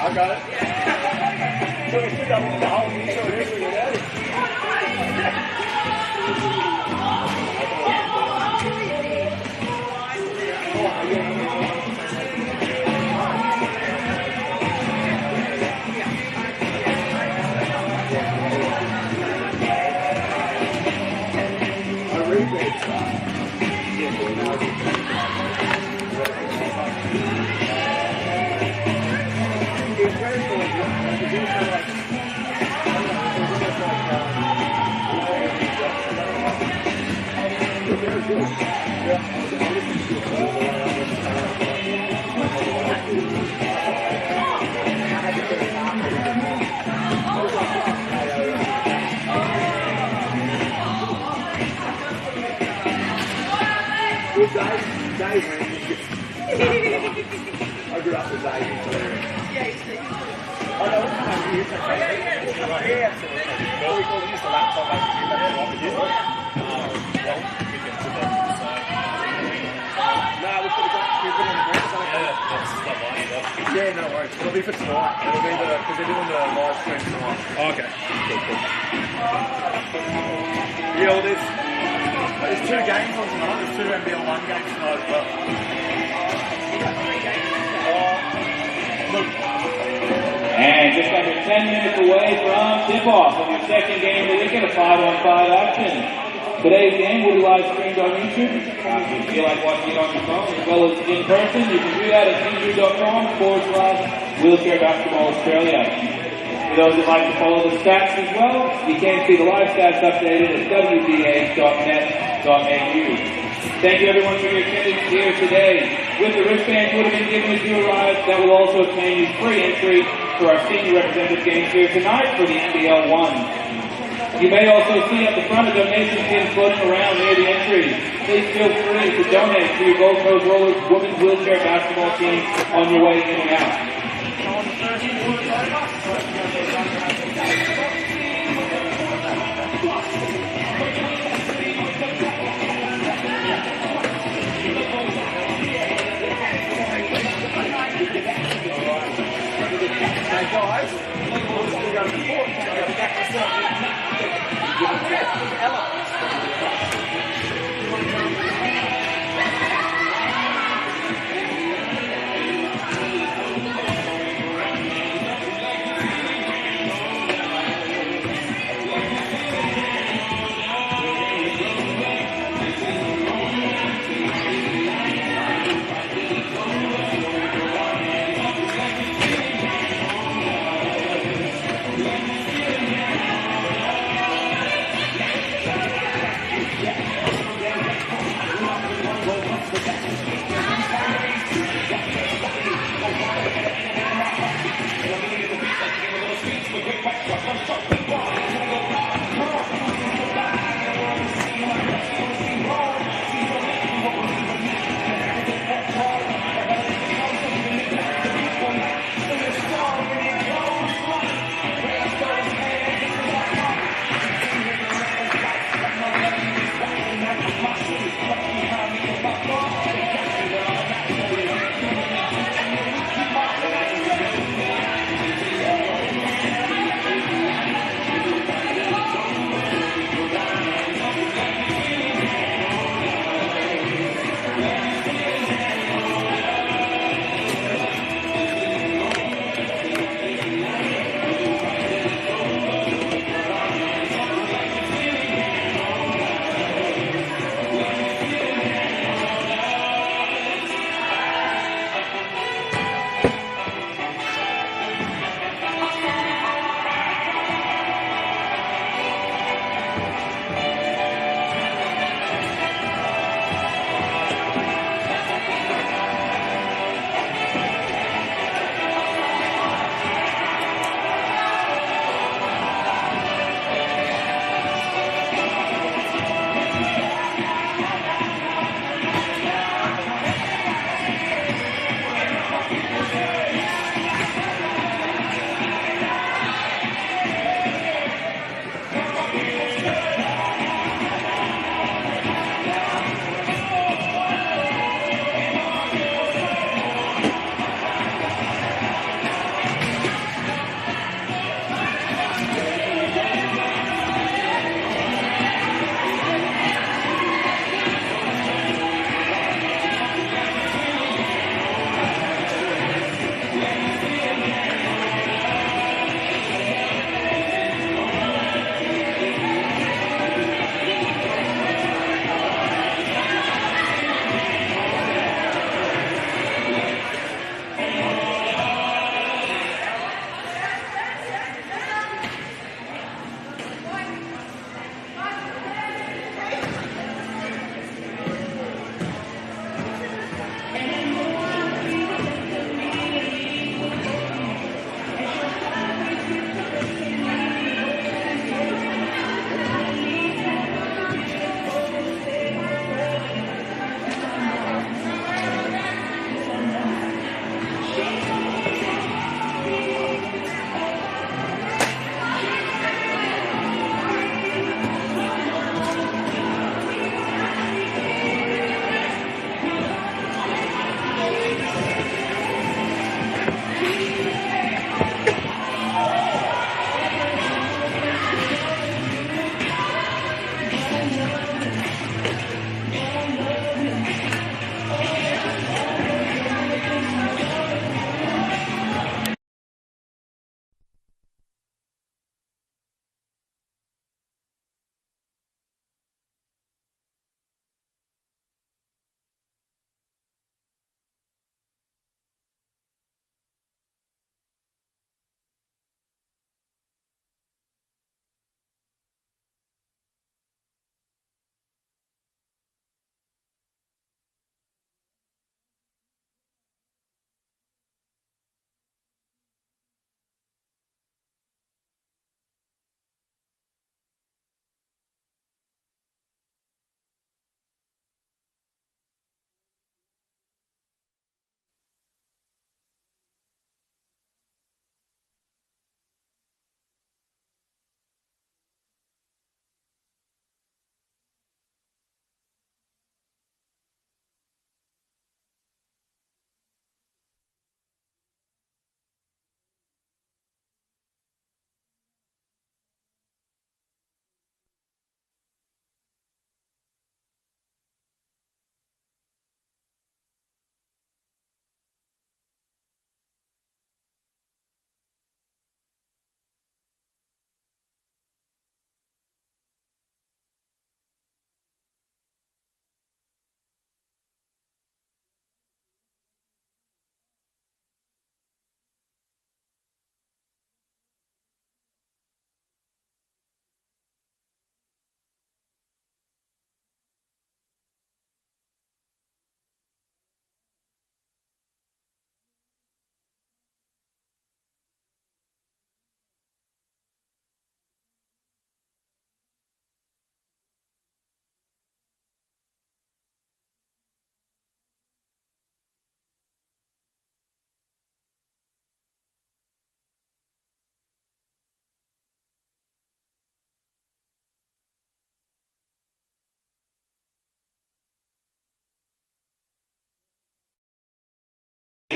I got it. So we still got the whole thing, so we're doing it. I grew up with Dave. I know what kind of years I yeah, absolutely. Well, we call it just a laptop, basically, but that's what we do. No, we could have got on the ground. Yeah, no worries. It'll be for tonight. It'll be because they're doing the live stream tonight. Oh, okay. Cool. Yeah, well, there's 2 games on tonight. There's 2 NWBL 1 games tonight as well. And just under 10 minutes away from tip-off of your second game of the weekend, a 5-on-5 action. Today's game will be live streamed on YouTube. If you feel like watching it on your phone as well as in person, you can do that at youtube.com/Wheelchair Basketball Australia. For those that like to follow the stats as well, you can see the live stats updated at wba.net.au. Thank you everyone for your attendance here today. With the wristbands would have been given as you arrived, that will also obtain you free entry for our senior representative games here tonight for the NWBL 1. You may also see at the front a donation pin floating around near the entry. Please feel free to donate to your Gold Coast Rollers women's wheelchair basketball team on your way in and out. Guys,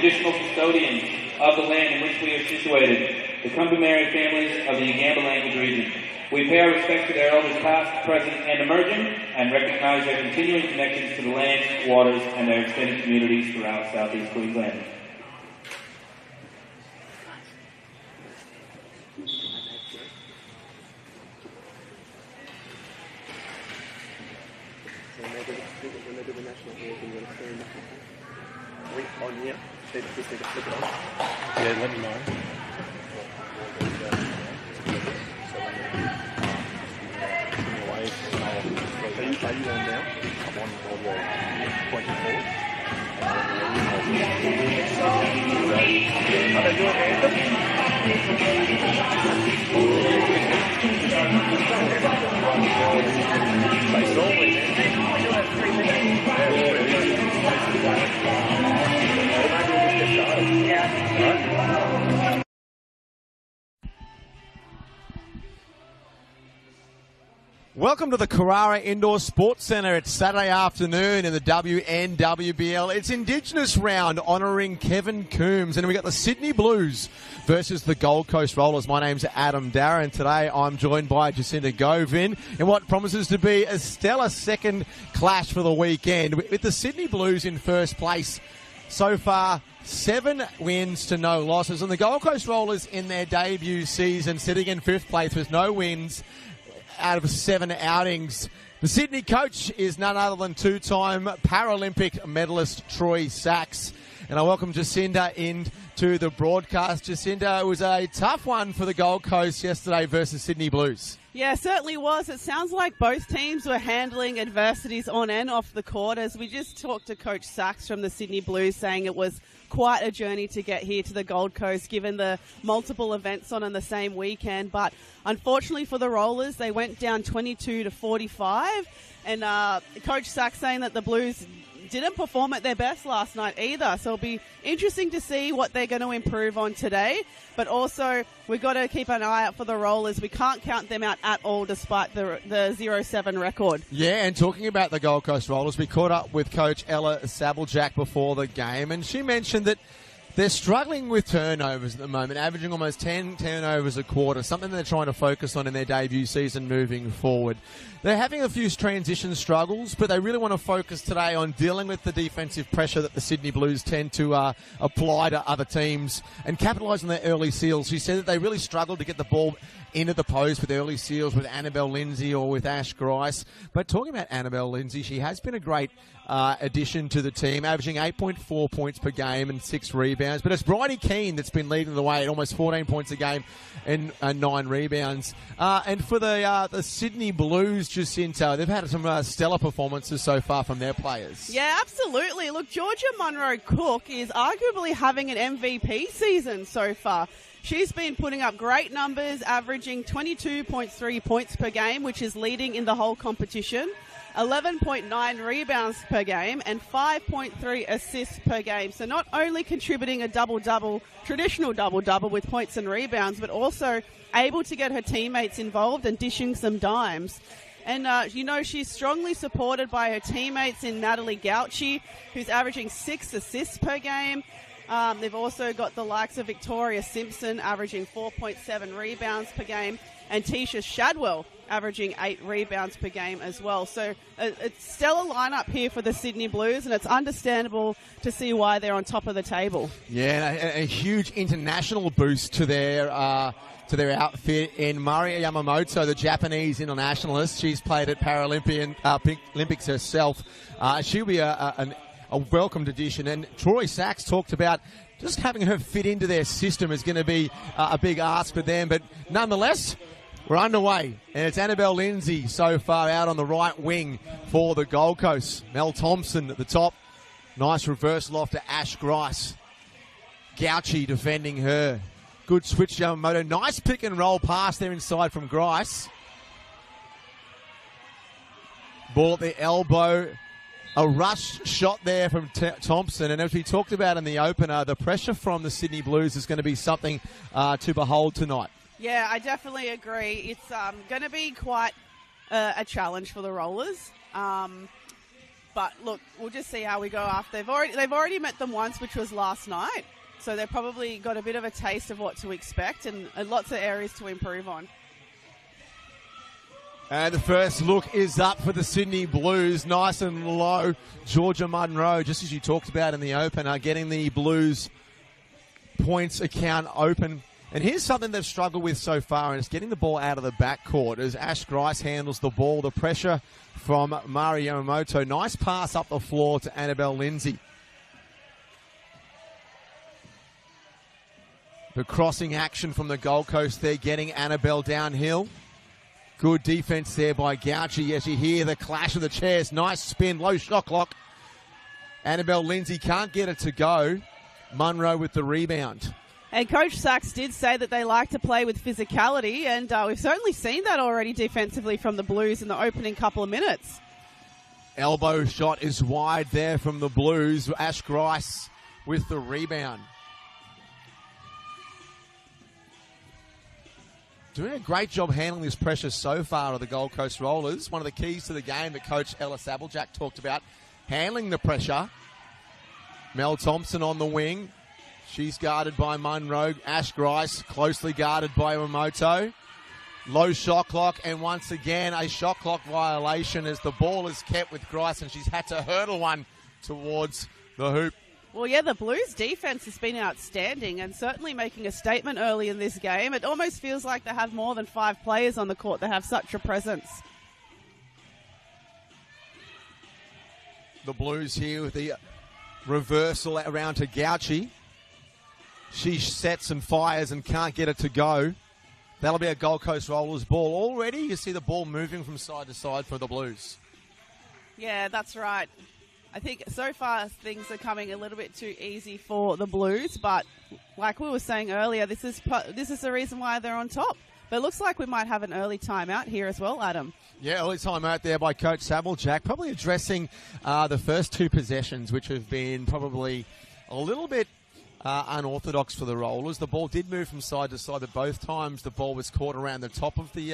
traditional custodians of the land in which we are situated, the customary families of the Uganda language region. We pay our respects to their elders past, present, and emerging, and recognize their continuing connections to the lands, waters, and their extended communities throughout Southeast Queensland. When they do the national anthem, you're going to turn on here. Just need to flip it on. Yeah, let me know. Are you on now? I'm on audio. Pointing forward. Are they doing Welcome to the Carrara Indoor Sports Centre. It's Saturday afternoon in the NWBL. It's Indigenous round honouring Kevin Coombs. And we've got the Sydney Blues versus the Gold Coast Rollers. My name's Adam Darren. Today I'm joined by Jacinta Govin in what promises to be a stellar second clash for the weekend. With the Sydney Blues in first place so far, 7 wins to no losses. And the Gold Coast Rollers in their debut season sitting in fifth place with no wins out of 7 outings. The Sydney coach is none other than two-time Paralympic medalist Troy Sachs. And I welcome Jacinta into the broadcast. Jacinta, it was a tough one for the Gold Coast yesterday versus Sydney Blues. Yeah, it certainly was. It sounds like both teams were handling adversities on and off the court. As we just talked to Coach Sachs from the Sydney Blues, saying it was quite a journey to get here to the Gold Coast, given the multiple events on in the same weekend. But unfortunately for the Rollers, they went down 22-45. And Coach Sachs saying that the Blues didn't perform at their best last night either. So it'll be interesting to see what they're going to improve on today. But also, we've got to keep an eye out for the Rollers. We can't count them out at all despite the 0-7 record. Yeah, and talking about the Gold Coast Rollers, we caught up with Coach Ella Sabeljack before the game, and she mentioned that they're struggling with turnovers at the moment, averaging almost 10 turnovers a quarter, something they're trying to focus on in their debut season moving forward. They're having a few transition struggles, but they really want to focus today on dealing with the defensive pressure that the Sydney Blues tend to apply to other teams and capitalise on their early seals. She said that they really struggled to get the ball into the post with early seals with Annabelle Lindsay or with Ash Grice. But talking about Annabelle Lindsay, she has been a great addition to the team, averaging 8.4 points per game and 6 rebounds. But it's Bridie Keane that's been leading the way at almost 14 points a game and 9 rebounds. And for the Sydney Blues, Jacinta, they've had some stellar performances so far from their players. Yeah, absolutely. Look, Georgia Monroe-Cook is arguably having an MVP season so far. She's been putting up great numbers, averaging 22.3 points per game, which is leading in the whole competition, 11.9 rebounds per game, and 5.3 assists per game. So not only contributing a double-double, traditional double-double with points and rebounds, but also able to get her teammates involved and dishing some dimes. And, she's strongly supported by her teammates in Natalie Gauchi, who's averaging 6 assists per game. They've also got the likes of Victoria Simpson averaging 4.7 rebounds per game, and Tisha Shadwell averaging 8 rebounds per game as well. So it's stellar lineup here for the Sydney Blues, and it's understandable to see why they're on top of the table. Yeah, a huge international boost to their outfit in Maria Yamamoto, the Japanese internationalist. She's played at Paralympics herself. She'll be a welcomed addition. And Troy Sachs talked about just having her fit into their system is going to be a big ask for them. But nonetheless, we're underway. And it's Annabelle Lindsay so far out on the right wing for the Gold Coast. Mel Thompson at the top. Nice reversal off to Ash Grice. Gauchi defending her. Good switch, Yamamoto. Nice pick and roll pass there inside from Grice. Ball at the elbow. A rush shot there from Thompson. And as we talked about in the opener, the pressure from the Sydney Blues is going to be something to behold tonight. Yeah, I definitely agree. It's going to be quite a challenge for the Rollers. But look, we'll just see how we go after. They've already met them once, which was last night. So they've probably got a bit of a taste of what to expect and lots of areas to improve on. And the first look is up for the Sydney Blues, nice and low. Georgia Munro, just as you talked about in the opener, getting the Blues points account open. And here's something they've struggled with so far, and it's getting the ball out of the backcourt as Ash Grice handles the ball. The pressure from Mari Yamamoto. Nice pass up the floor to Annabelle Lindsay. The crossing action from the Gold Coast there, getting Annabelle downhill. Good defense there by Gauchi as you hear the clash of the chairs. Nice spin, low shot clock. Annabelle Lindsay can't get it to go. Munro with the rebound. And Coach Sachs did say that they like to play with physicality, and we've certainly seen that already defensively from the Blues in the opening couple of minutes. Elbow shot is wide there from the Blues. Ash Grice with the rebound. Doing a great job handling this pressure so far of the Gold Coast Rollers. One of the keys to the game that Coach Ella Sabeljack talked about, handling the pressure. Mel Thompson on the wing. She's guarded by Munro. Ash Grice closely guarded by Yamamoto. Low shot clock, and once again a shot clock violation as the ball is kept with Grice, and she's had to hurdle one towards the hoop. Well, yeah, the Blues defense has been outstanding and certainly making a statement early in this game. It almost feels like they have more than 5 players on the court. They have such a presence. The Blues here with the reversal around to Gauchi. She sets and fires and can't get it to go. That'll be a Gold Coast Rollers ball. Already you see the ball moving from side to side for the Blues. Yeah, that's right. I think so far things are coming a little bit too easy for the Blues, but like we were saying earlier, this is the reason why they're on top. But it looks like we might have an early timeout here as well, Adam. Yeah, early timeout there by Coach Sabeljack, probably addressing the first 2 possessions, which have been probably a little bit unorthodox for the Rollers. The ball did move from side to side, but both times the ball was caught around the top of the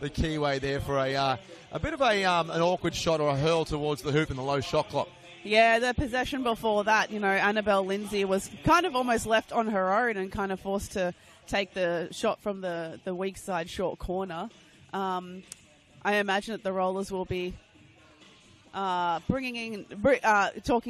keyway there for a bit of an awkward shot or a hurl towards the hoop in the low shot clock. Yeah, the possession before that, Annabelle Lindsay was kind of almost left on her own and kind of forced to take the shot from the weak side short corner. I imagine that the Rollers will be talking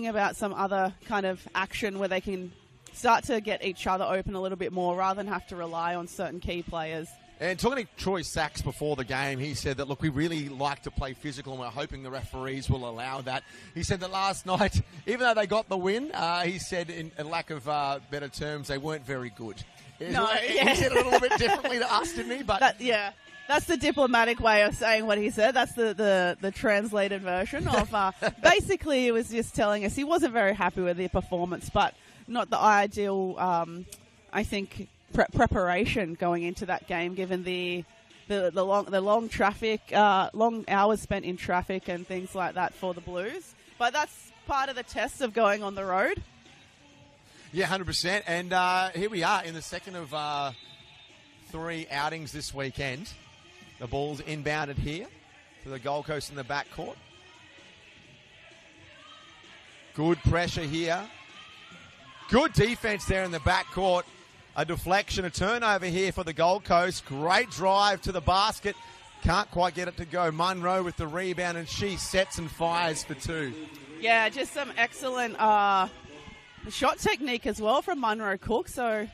about some other kind of action where they can start to get each other open a little bit more rather than have to rely on certain key players. And talking to Troy Sachs before the game, he said that, look, we really like to play physical and we're hoping the referees will allow that. He said that last night, even though they got the win, he said in a lack of better terms, they weren't very good. No, He said it a little bit differently to us, didn't he? But that's the diplomatic way of saying what he said. That's the translated version of basically he was just telling us he wasn't very happy with their performance, but not the ideal, I think, preparation going into that game, given the long traffic, long hours spent in traffic and things like that for the Blues. But that's part of the test of going on the road. Yeah, 100%. And here we are in the second of 3 outings this weekend. The ball's inbounded here to the Gold Coast in the backcourt. Good pressure here. Good defense there in the backcourt. A deflection, a turnover here for the Gold Coast. Great drive to the basket. Can't quite get it to go. Munro with the rebound, and she sets and fires for 2. Yeah, just some excellent shot technique as well from Munro Cook. So you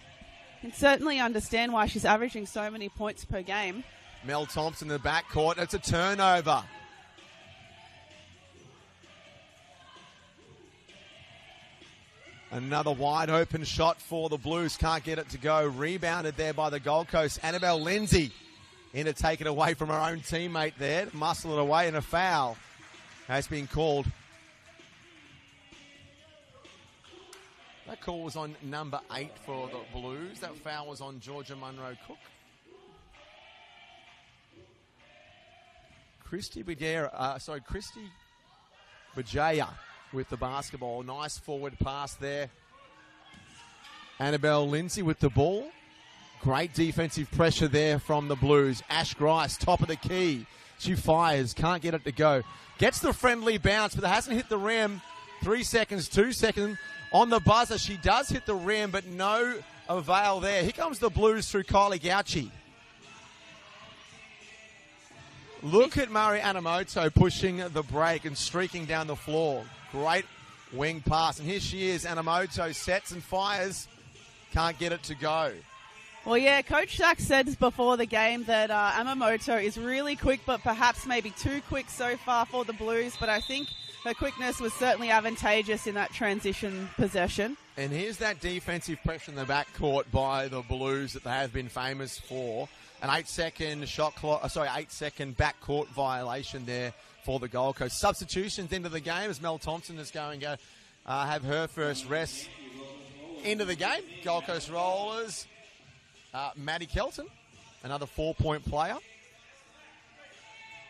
can certainly understand why she's averaging so many points per game. Mel Thompson in the backcourt. It's a turnover. Another wide open shot for the Blues. Can't get it to go. Rebounded there by the Gold Coast. Annabelle Lindsay in to take it away from her own teammate there. Muscle it away, and a foul has been called. That call was on number 8 for the Blues. That foul was on Georgia Munro Cook. Christy Bajaya with the basketball. Nice forward pass there. Annabelle Lindsay with the ball. Great defensive pressure there from the Blues. Ash Grice, top of the key. She fires, can't get it to go. Gets the friendly bounce, but it hasn't hit the rim. 3 seconds, 2 seconds. On the buzzer, she does hit the rim, but no avail there. Here comes the Blues through Kylie Gauchi. Look at Mari Anamoto pushing the break and streaking down the floor. Great wing pass. And here she is. Anamoto sets and fires. Can't get it to go. Well, yeah, Coach Zach said before the game that Anamoto is really quick, but perhaps maybe too quick so far for the Blues. But I think her quickness was certainly advantageous in that transition possession. And here's that defensive pressure in the backcourt by the Blues that they have been famous for. An 8-second backcourt violation there for the Gold Coast. Substitutions into the game as Mel Thompson is going to have her first rest into the game. Gold Coast Rollers, Maddie Kelton, another 4-point player.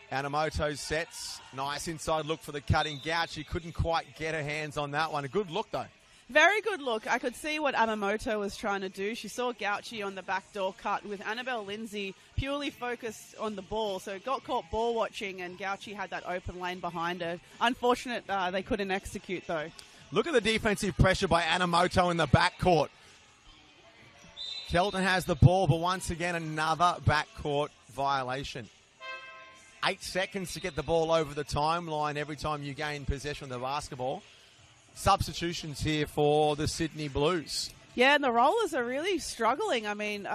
Anamoto sets. Nice inside look for the cutting Gouch. She couldn't quite get her hands on that one. A good look, though. Very good look. I could see what Anamoto was trying to do. She saw Gauchi on the backdoor cut with Annabelle Lindsay purely focused on the ball. So got caught ball watching and Gauchi had that open lane behind her. Unfortunate they couldn't execute, though. Look at the defensive pressure by Anamoto in the backcourt. Kelton has the ball, but once again, another backcourt violation. 8 seconds to get the ball over the timeline every time you gain possession of the basketball. Substitutions here for the Sydney Blues. Yeah, and the Rollers are really struggling. I mean,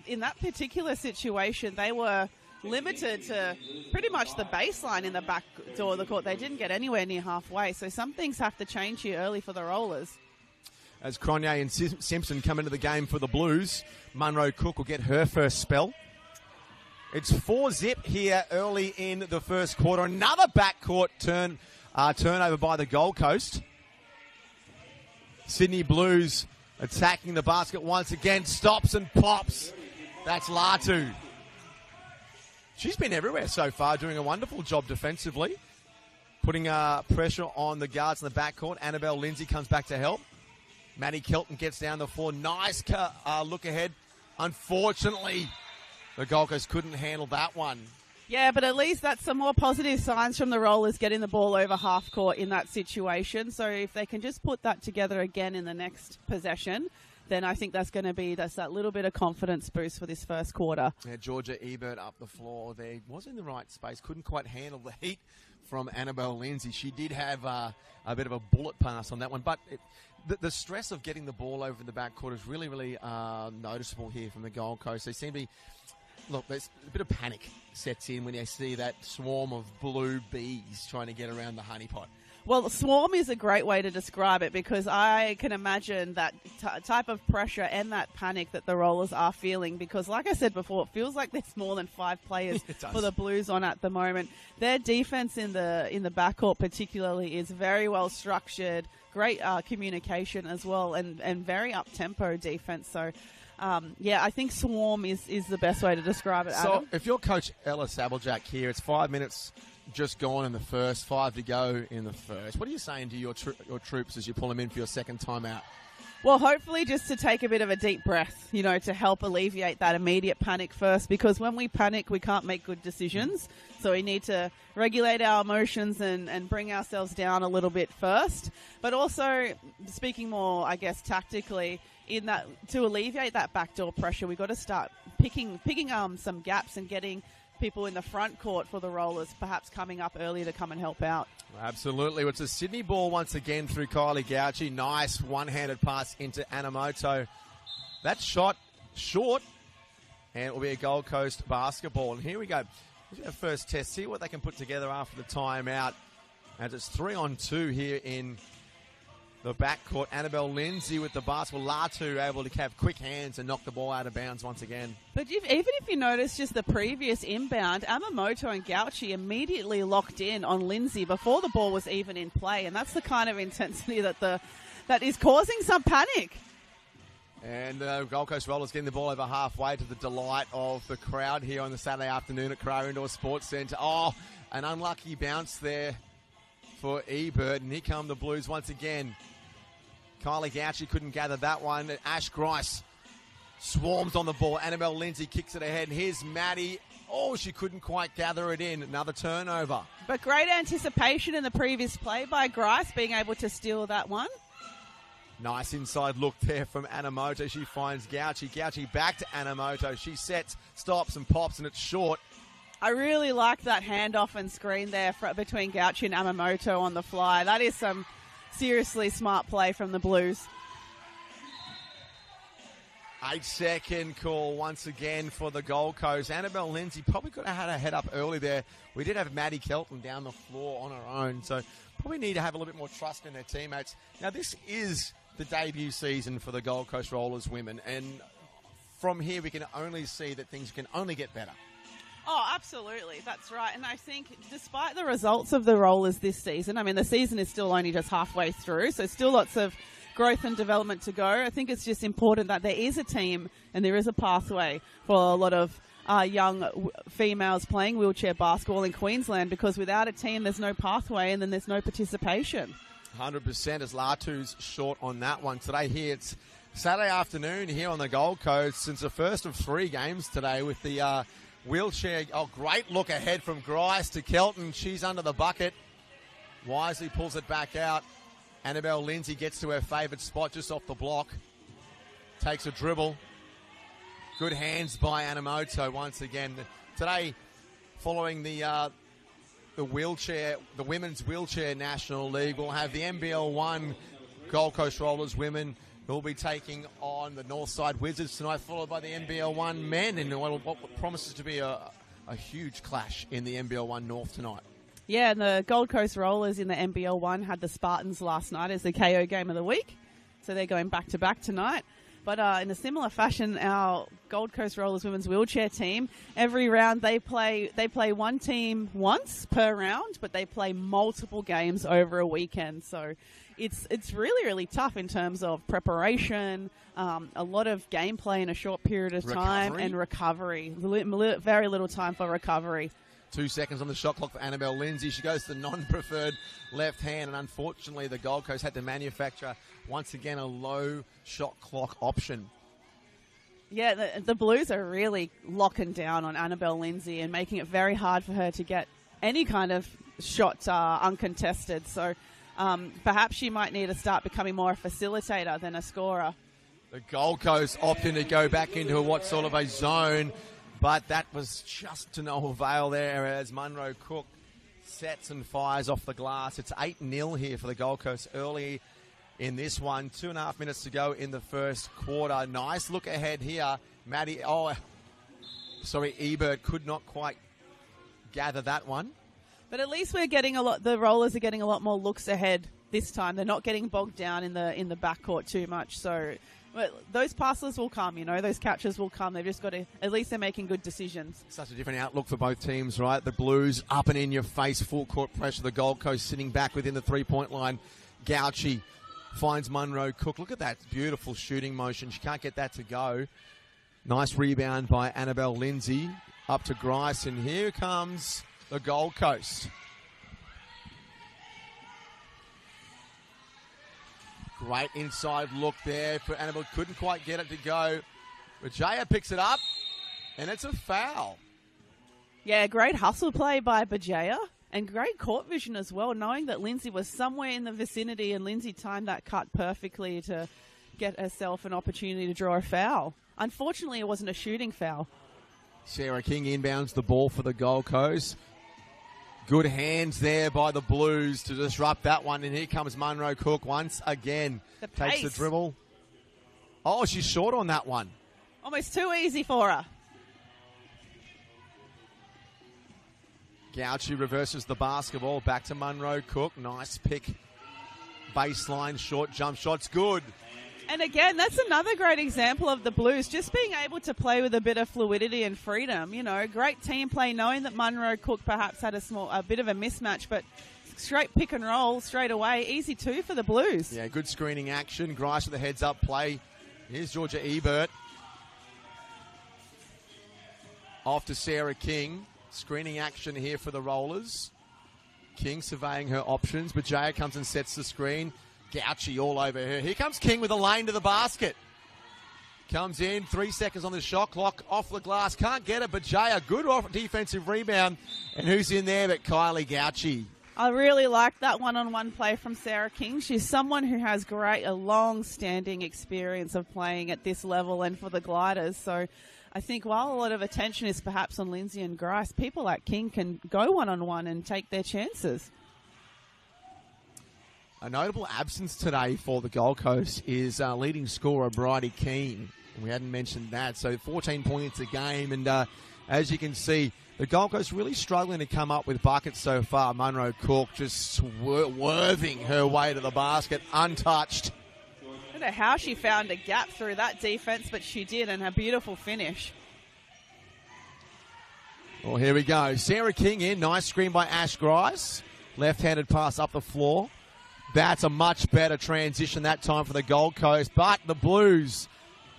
in that particular situation, they were limited to pretty much the baseline in the back door of the court. They didn't get anywhere near halfway, so some things have to change here early for the Rollers. As Cronje and Simpson come into the game for the Blues, Munro Cook will get her first spell. It's 4-0 here early in the first quarter. Another backcourt turnover by the Gold Coast. Sydney Blues attacking the basket once again. Stops and pops. That's Latu. She's been everywhere so far, doing a wonderful job defensively. Putting pressure on the guards in the backcourt. Annabelle Lindsay comes back to help. Maddie Kelton gets down the floor. Nice look ahead. Unfortunately, the Gold Coast couldn't handle that one. Yeah, but at least that's some more positive signs from the Rollers getting the ball over half court in that situation. So if they can just put that together again in the next possession, then I think that's that little bit of confidence boost for this first quarter. Yeah, Georgia Ebert up the floor there. Was in the right space. Couldn't quite handle the heat from Annabelle Lindsay. She did have a bit of a bullet pass on that one. But the stress of getting the ball over the backcourt is really, really noticeable here from the Gold Coast. They seem to be... Look, there's a bit of panic sets in when you see that swarm of blue bees trying to get around the honeypot. Well, swarm is a great way to describe it because I can imagine that type of pressure and that panic that the Rollers are feeling because, like I said before, it feels like there's more than 5 players for the Blues on at the moment. Their defense in the backcourt particularly is very well structured, great communication as well, and very up-tempo defense. So... I think swarm is the best way to describe it, Adam. So if you're Coach Ella Sabblejack here, it's 5 minutes just gone in the first, 5 to go in the first. What are you saying to your troops as you pull them in for your second timeout? Well, hopefully just to take a bit of a deep breath, to help alleviate that immediate panic first, because when we panic, we can't make good decisions. So we need to regulate our emotions and bring ourselves down a little bit first. But also, speaking more, I guess, tactically, in that to alleviate that backdoor pressure, we've got to start picking some gaps and getting people in the front court for the Rollers perhaps coming up early to come and help out. Absolutely. It's a Sydney ball once again through Kylie Gauchi. Nice one-handed pass into Anamoto. That shot short, and it will be a Gold Coast basketball. And here we go. This is our first test. See what they can put together after the timeout. As it's 3-on-2 here in the backcourt. Annabelle Lindsay with the basketball. Latu able to have quick hands and knock the ball out of bounds once again. But even if you notice just the previous inbound, Anamoto and Gauchi immediately locked in on Lindsay before the ball was even in play. And that's the kind of intensity that is causing some panic. And Gold Coast Rollers getting the ball over halfway to the delight of the crowd here on the Saturday afternoon at Carrara Indoor Sports Centre. Oh, an unlucky bounce there for Ebert. And here come the Blues once again. Kylie Gauchi couldn't gather that one. Ash Grice swarms on the ball. Annabelle Lindsay kicks it ahead. And here's Maddie Oh, she couldn't quite gather it in. Another turnover. But great anticipation in the previous play by Grice, being able to steal that one. Nice inside look there from Anamoto. She finds Gauchi. Gauchi back to Anamoto. She sets, stops and pops, and it's short. I really like that handoff and screen there between Gauchi and Anamoto on the fly. That is some seriously smart play from the Blues. 8-second call once again for the Gold Coast. Annabelle Lindsay probably could have had her head up early there. We did have Maddie Kelton down the floor on her own, so probably need to have a little bit more trust in their teammates. Now, this is the debut season for the Gold Coast Rollers women, and from here we can only see that things can only get better. Oh, absolutely. That's right. And I think despite the results of the Rollers this season, I mean, the season is still only just halfway through, so still lots of growth and development to go. I think it's just important that there is a team and there is a pathway for a lot of young females playing wheelchair basketball in Queensland, because without a team, there's no pathway and then there's no participation. 100% as Latu's short on that one. Today here, it's Saturday afternoon here on the Gold Coast. It's the first of 3 games today with the wheelchair. Oh, great look ahead from Grice to Kelton. She's under the bucket. Wisely pulls it back out. Annabelle Lindsay gets to her favourite spot just off the block. Takes a dribble. Good hands by Anamoto once again. Today, following the Women's Wheelchair National League, we'll have the NBL 1 Gold Coast Rollers women who will be taking on the Northside Wizards tonight, followed by the NBL 1 men in what promises to be a huge clash in the NBL 1 North tonight. Yeah, and the Gold Coast Rollers in the NBL 1 had the Spartans last night as the KO game of the week. So they're going back-to-back tonight. But in a similar fashion, our Gold Coast Rollers women's wheelchair team, every round they play one team once per round, but they play multiple games over a weekend. So it's really, really tough in terms of preparation, a lot of gameplay in a short period of time, and recovery. Very little time for recovery. 2 seconds on the shot clock for Annabelle Lindsay. She goes to the non-preferred left hand, and unfortunately the Gold Coast had to manufacture, once again, a low shot clock option. Yeah, the Blues are really locking down on Annabelle Lindsay and making it very hard for her to get any kind of shot uncontested. So perhaps she might need to start becoming more a facilitator than a scorer. The Gold Coast opting to go back into what sort of a zone, but that was just to no avail there as Munro Cook sets and fires off the glass. It's 8-0 here for the Gold Coast early in this one. 2.5 minutes to go in the first quarter. Nice look ahead here. Ebert could not quite gather that one. But at least we're getting the Rollers are getting a lot more looks ahead this time. They're not getting bogged down in the backcourt too much. So those passes will come, those catches will come. They've just got to, at least they're making good decisions. Such a different outlook for both teams, right? The Blues up and in your face, full court pressure. The Gold Coast sitting back within the 3-point line. Gauchi finds Munro Cook. Look at that beautiful shooting motion. She can't get that to go. Nice rebound by Annabelle Lindsay. Up to Grice, and here comes the Gold Coast. Great inside look there for Annabelle. Couldn't quite get it to go. Bajaya picks it up, and it's a foul. Yeah, great hustle play by Bajaya, and great court vision as well, knowing that Lindsay was somewhere in the vicinity, and Lindsay timed that cut perfectly to get herself an opportunity to draw a foul. Unfortunately, it wasn't a shooting foul. Sarah King inbounds the ball for the Gold Coast. Good hands there by the Blues to disrupt that one. And here comes Munro Cook once again. Takes the dribble. Oh, she's short on that one. Almost too easy for her. Gauchi reverses the basketball. Back to Munro Cook. Nice pick. Baseline short jump shot's good. And again, that's another great example of the Blues just being able to play with a bit of fluidity and freedom. Great team play, knowing that Munro Cook perhaps had a bit of a mismatch, but straight pick and roll straight away. Easy 2 for the Blues. Yeah, good screening action. Grice with the heads up play. Here's Georgia Ebert. Off to Sarah King. Screening action here for the Rollers. King surveying her options, but Jaya comes and sets the screen. Gauchi all over her. Here comes King with a lane to the basket. Comes in, 3 seconds on the shot clock, off the glass, can't get it, but Jaya, good defensive rebound. And who's in there but Kylie Gauchi? I really like that one-on-one play from Sarah King. She's someone who has a long-standing experience of playing at this level and for the Gliders. So I think while a lot of attention is perhaps on Lindsay and Grice, people like King can go one-on-one and take their chances. A notable absence today for the Gold Coast is leading scorer Bridie Keane. We hadn't mentioned that. So 14 points a game. And as you can see, the Gold Coast really struggling to come up with buckets so far. Munro Cook just swerving her way to the basket, untouched. I don't know how she found a gap through that defense, but she did, and a beautiful finish. Well, here we go. Sarah King in. Nice screen by Ash Grice. Left-handed pass up the floor. That's a much better transition that time for the Gold Coast. But the Blues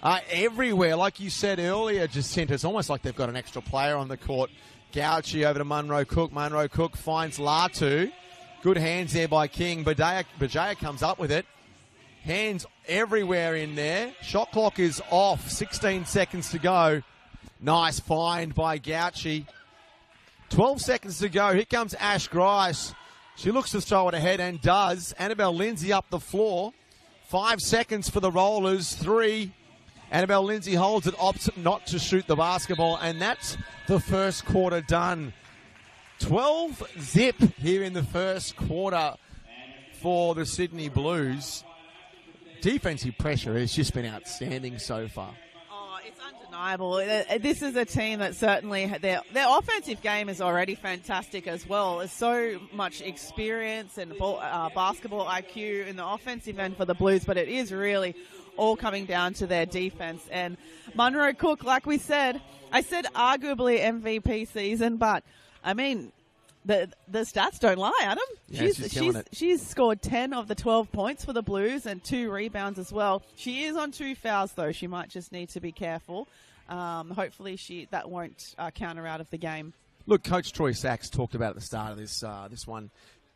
are everywhere. Like you said earlier, Jacinta, it's almost like they've got an extra player on the court. Gauchi over to Munro Cook. Munro Cook finds Latu. Good hands there by King. Bajaya comes up with it. Hands everywhere in there. Shot clock is off. 16 seconds to go. Nice find by Gauchi. 12 seconds to go. Here comes Ash Grice. She looks to throw it ahead and does. Annabelle Lindsay up the floor. 5 seconds for the Rollers. 3. Annabelle Lindsay holds it, opts not to shoot the basketball, and that's the first quarter done. 12 zip here in the first quarter for the Sydney Blues. Defensive pressure has just been outstanding so far. It's undeniable. This is a team that certainly, their offensive game is already fantastic as well. There's so much experience and basketball IQ in the offensive end for the Blues, but it is really all coming down to their defense. And Munro Cook, like we said, I said arguably MVP season, but I mean, the stats don't lie, Adam. Yeah, she's scored 10 of the 12 points for the Blues and 2 rebounds as well. She is on 2 fouls, though. She might just need to be careful. Hopefully that won't counter out of the game. Look, Coach Troy Sachs talked about at the start of this one,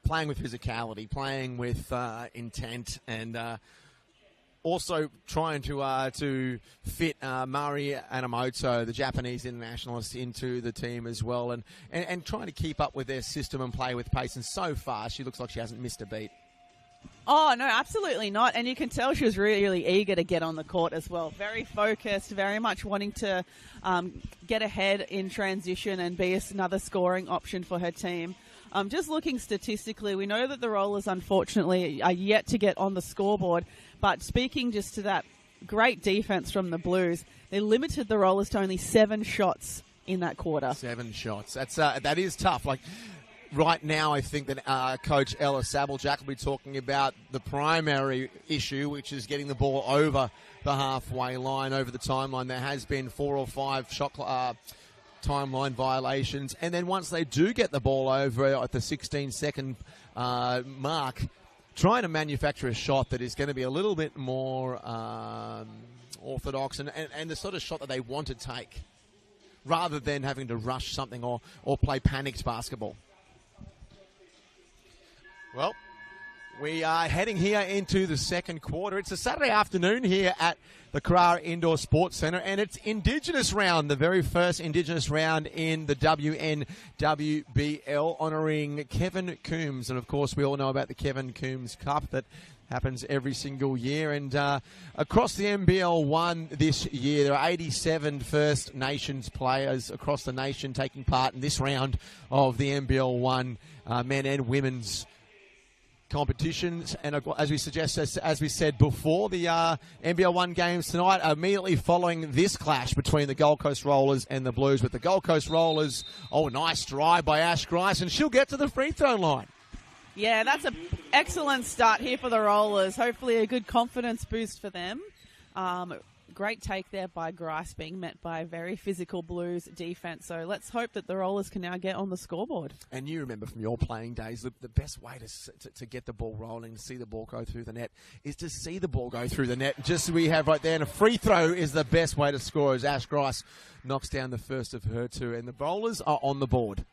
playing with physicality, playing with intent, and also trying to fit Mari Anamoto, the Japanese internationalist, into the team as well, and trying to keep up with their system and play with pace. And so far, she looks like she hasn't missed a beat. Oh, no, absolutely not. And you can tell she was really, really eager to get on the court as well. Very focused, very much wanting to get ahead in transition and be another scoring option for her team. Just looking statistically, we know that the Rollers, unfortunately, are yet to get on the scoreboard. But speaking just to that great defense from the Blues, they limited the Rollers to only 7 shots in that quarter. 7 shots. That is tough. Like right now, I think that Coach Ella Sabeljack will be talking about the primary issue, which is getting the ball over the halfway line, over the timeline. There has been 4 or 5 shot timeline violations, and then once they do get the ball over at the 16-second mark, trying to manufacture a shot that is going to be a little bit more orthodox and the sort of shot that they want to take, rather than having to rush something or play panicked basketball. Well, we are heading here into the second quarter. It's a Saturday afternoon here at the Carrara Indoor Sports Centre, and it's Indigenous round, the very first Indigenous round in the NWBL, honouring Kevin Coombs. And, of course, we all know about the Kevin Coombs Cup that happens every single year. And across the NBL 1 this year, there are 87 First Nations players across the nation taking part in this round of the NBL 1 men and women's competitions. And as we said before, the NBL 1 games tonight are immediately following this clash between the Gold Coast Rollers and the Blues, with the Gold Coast Rollers, nice drive by Ash Grice, and she'll get to the free throw line. Yeah, that's an excellent start here for the Rollers. Hopefully a good confidence boost for them. Great take there by Grice, being met by a very physical Blues defense. So let's hope that the Rollers can now get on the scoreboard. And you remember from your playing days, the best way to get the ball rolling, to see the ball go through the net, is to see the ball go through the net. Just as we have right there. And a free throw is the best way to score, as Ash Grice knocks down the first of her 2. And the Rollers are on the board.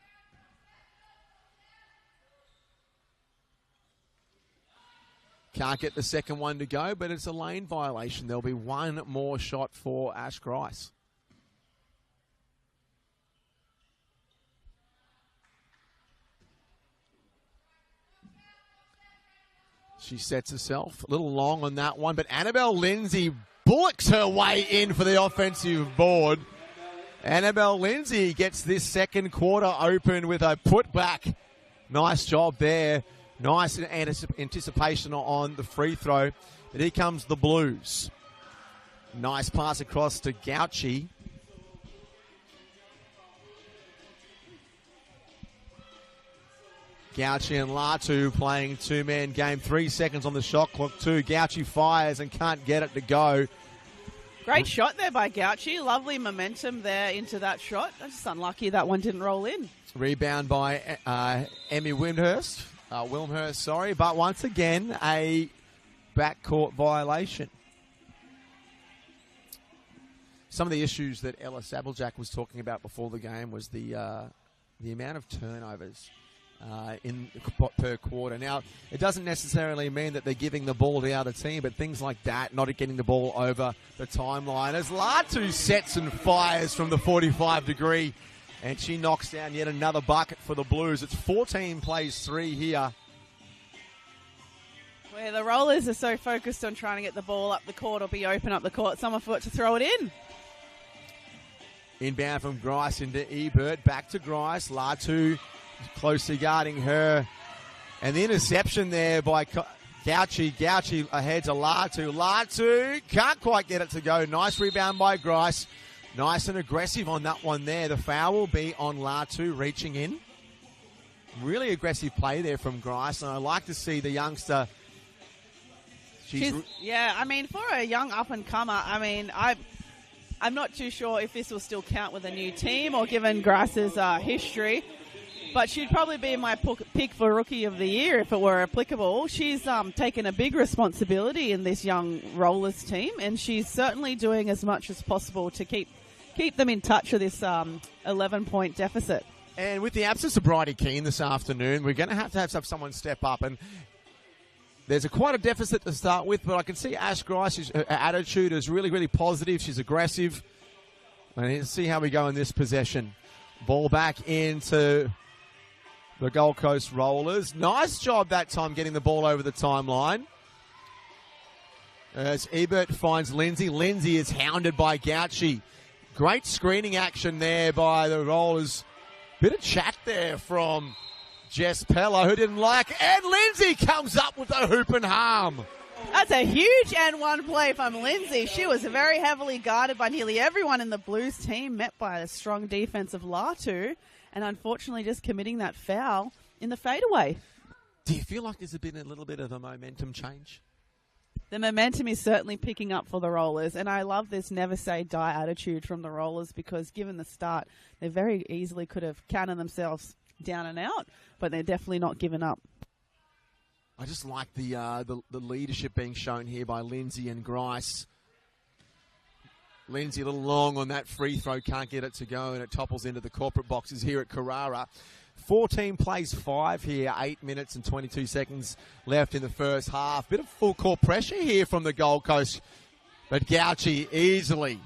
Can't get the second one to go, but it's a lane violation. There'll be one more shot for Ash Grice. She sets herself a little long on that one, but Annabelle Lindsay bullocks her way in for the offensive board. Annabelle Lindsay gets this second quarter open with a putback. Nice job there. Nice anticipation on the free throw. But here comes the Blues. Nice pass across to Gauchi. Gauchi and Latu playing two-man game. 3 seconds on the shot clock too. Gauchi fires and can't get it to go. Great shot there by Gauchi. Lovely momentum there into that shot. Just unlucky that one didn't roll in. Rebound by Emmy Wilmhurst. But once again, a backcourt violation. Some of the issues that Ella Sabblejack was talking about before the game was the amount of turnovers per quarter. Now, it doesn't necessarily mean that they're giving the ball to the other team, but things like that, not getting the ball over the timeline. As Latu sets and fires from the 45-degree, and she knocks down yet another bucket for the Blues. It's 14 plays 3 here. Where the Rollers are so focused on trying to get the ball up the court or be open up the court, someone forgot to throw it in. Inbound from Grice into Ebert. Back to Grice. Latu closely guarding her. And the interception there by Gauchi. Gauchi ahead to Latu. Latu can't quite get it to go. Nice rebound by Grice. Nice and aggressive on that one there. The foul will be on Latu reaching in. Really aggressive play there from Grice. And I like to see the youngster. Yeah, I mean, for a young up-and-comer, I mean, I'm not too sure if this will still count with a new team or given Grice's history. But she'd probably be my pick for Rookie of the Year if it were applicable. She's taken a big responsibility in this young Rollers team, and she's certainly doing as much as possible to keep them in touch with this 11-point deficit. And with the absence of Bridie Keane this afternoon, we're going to have someone step up. And there's quite a deficit to start with, but I can see Ash Grice's attitude is really, really positive. She's aggressive. And let's see how we go in this possession. Ball back into the Gold Coast Rollers. Nice job that time getting the ball over the timeline. As Ebert finds Lindsay. Lindsay is hounded by Gauchi. Great screening action there by the Rollers. Bit of chat there from Jess Peller, who didn't like it. And Lindsay comes up with a hoop and harm. That's a huge N1 play from Lindsay. She was very heavily guarded by nearly everyone in the Blues team, met by a strong defense of Latu, and unfortunately just committing that foul in the fadeaway. Do you feel like there's been a little bit of a momentum change? The momentum is certainly picking up for the Rollers, and I love this never say die attitude from the Rollers because given the start, they very easily could have counted themselves down and out, but they're definitely not giving up. I just like the leadership being shown here by Lindsay and Grice. Lindsay a little long on that free throw, can't get it to go, and it topples into the corporate boxes here at Carrara. 14 plays 5 here, 8 minutes and 22 seconds left in the first half. Bit of full court pressure here from the Gold Coast, but Gauchi easily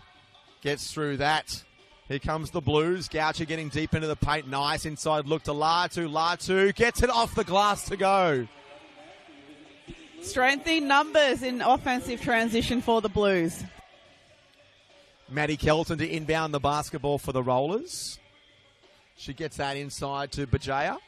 gets through that. Here comes the Blues. Gauchi getting deep into the paint. Nice inside look to Latu. Latu gets it off the glass to go. Strength in numbers in offensive transition for the Blues. Maddie Kelton to inbound the basketball for the Rollers. She gets that inside to Bajaya.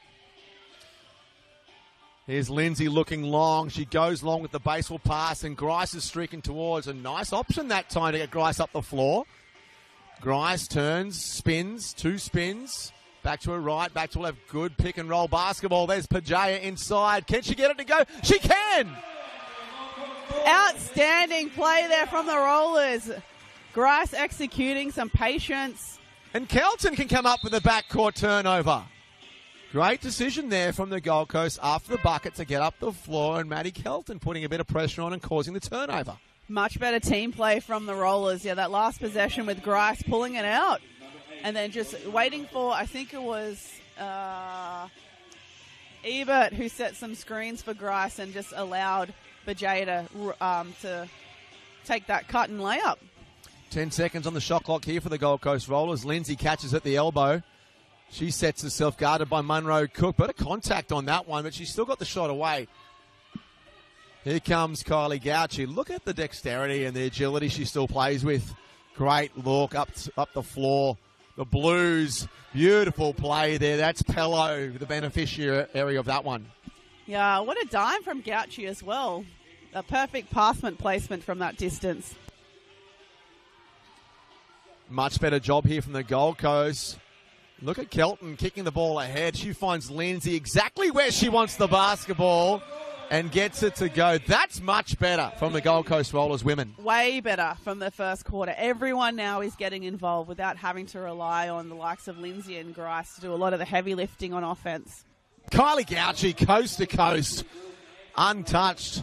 Here's Lindsay looking long. She goes long with the baseball pass, and Grice is streaking towards. A nice option that time to get Grice up the floor. Grice turns, spins, 2 spins. Back to her right, back to her left. Good pick and roll basketball. There's Pajaya inside. Can she get it to go? She can! Outstanding play there from the Rollers. Grice executing some patience. And Kelton can come up with a backcourt turnover. Great decision there from the Gold Coast after the bucket to get up the floor, and Maddie Kelton putting a bit of pressure on and causing the turnover. Much better team play from the Rollers. Yeah, that last possession with Grice pulling it out. And then just waiting for, I think it was Ebert who set some screens for Grice and just allowed Bajay to take that cut and layup. 10 seconds on the shot clock here for the Gold Coast Rollers. Lindsay catches at the elbow. She sets herself guarded by Munro Cook. But a contact on that one, but she's still got the shot away. Here comes Kylie Gauchi. Look at the dexterity and the agility she still plays with. Great look up the floor. The Blues, beautiful play there. That's Pello, the beneficiary of that one. Yeah, what a dime from Gauchi as well. A perfect passment placement from that distance. Much better job here from the Gold Coast. Look at Kelton kicking the ball ahead. She finds Lindsay exactly where she wants the basketball and gets it to go. That's much better from the Gold Coast Rollers women. Way better from the first quarter. Everyone now is getting involved without having to rely on the likes of Lindsay and Grice to do a lot of the heavy lifting on offense. Kylie Gauchi, coast to coast, untouched.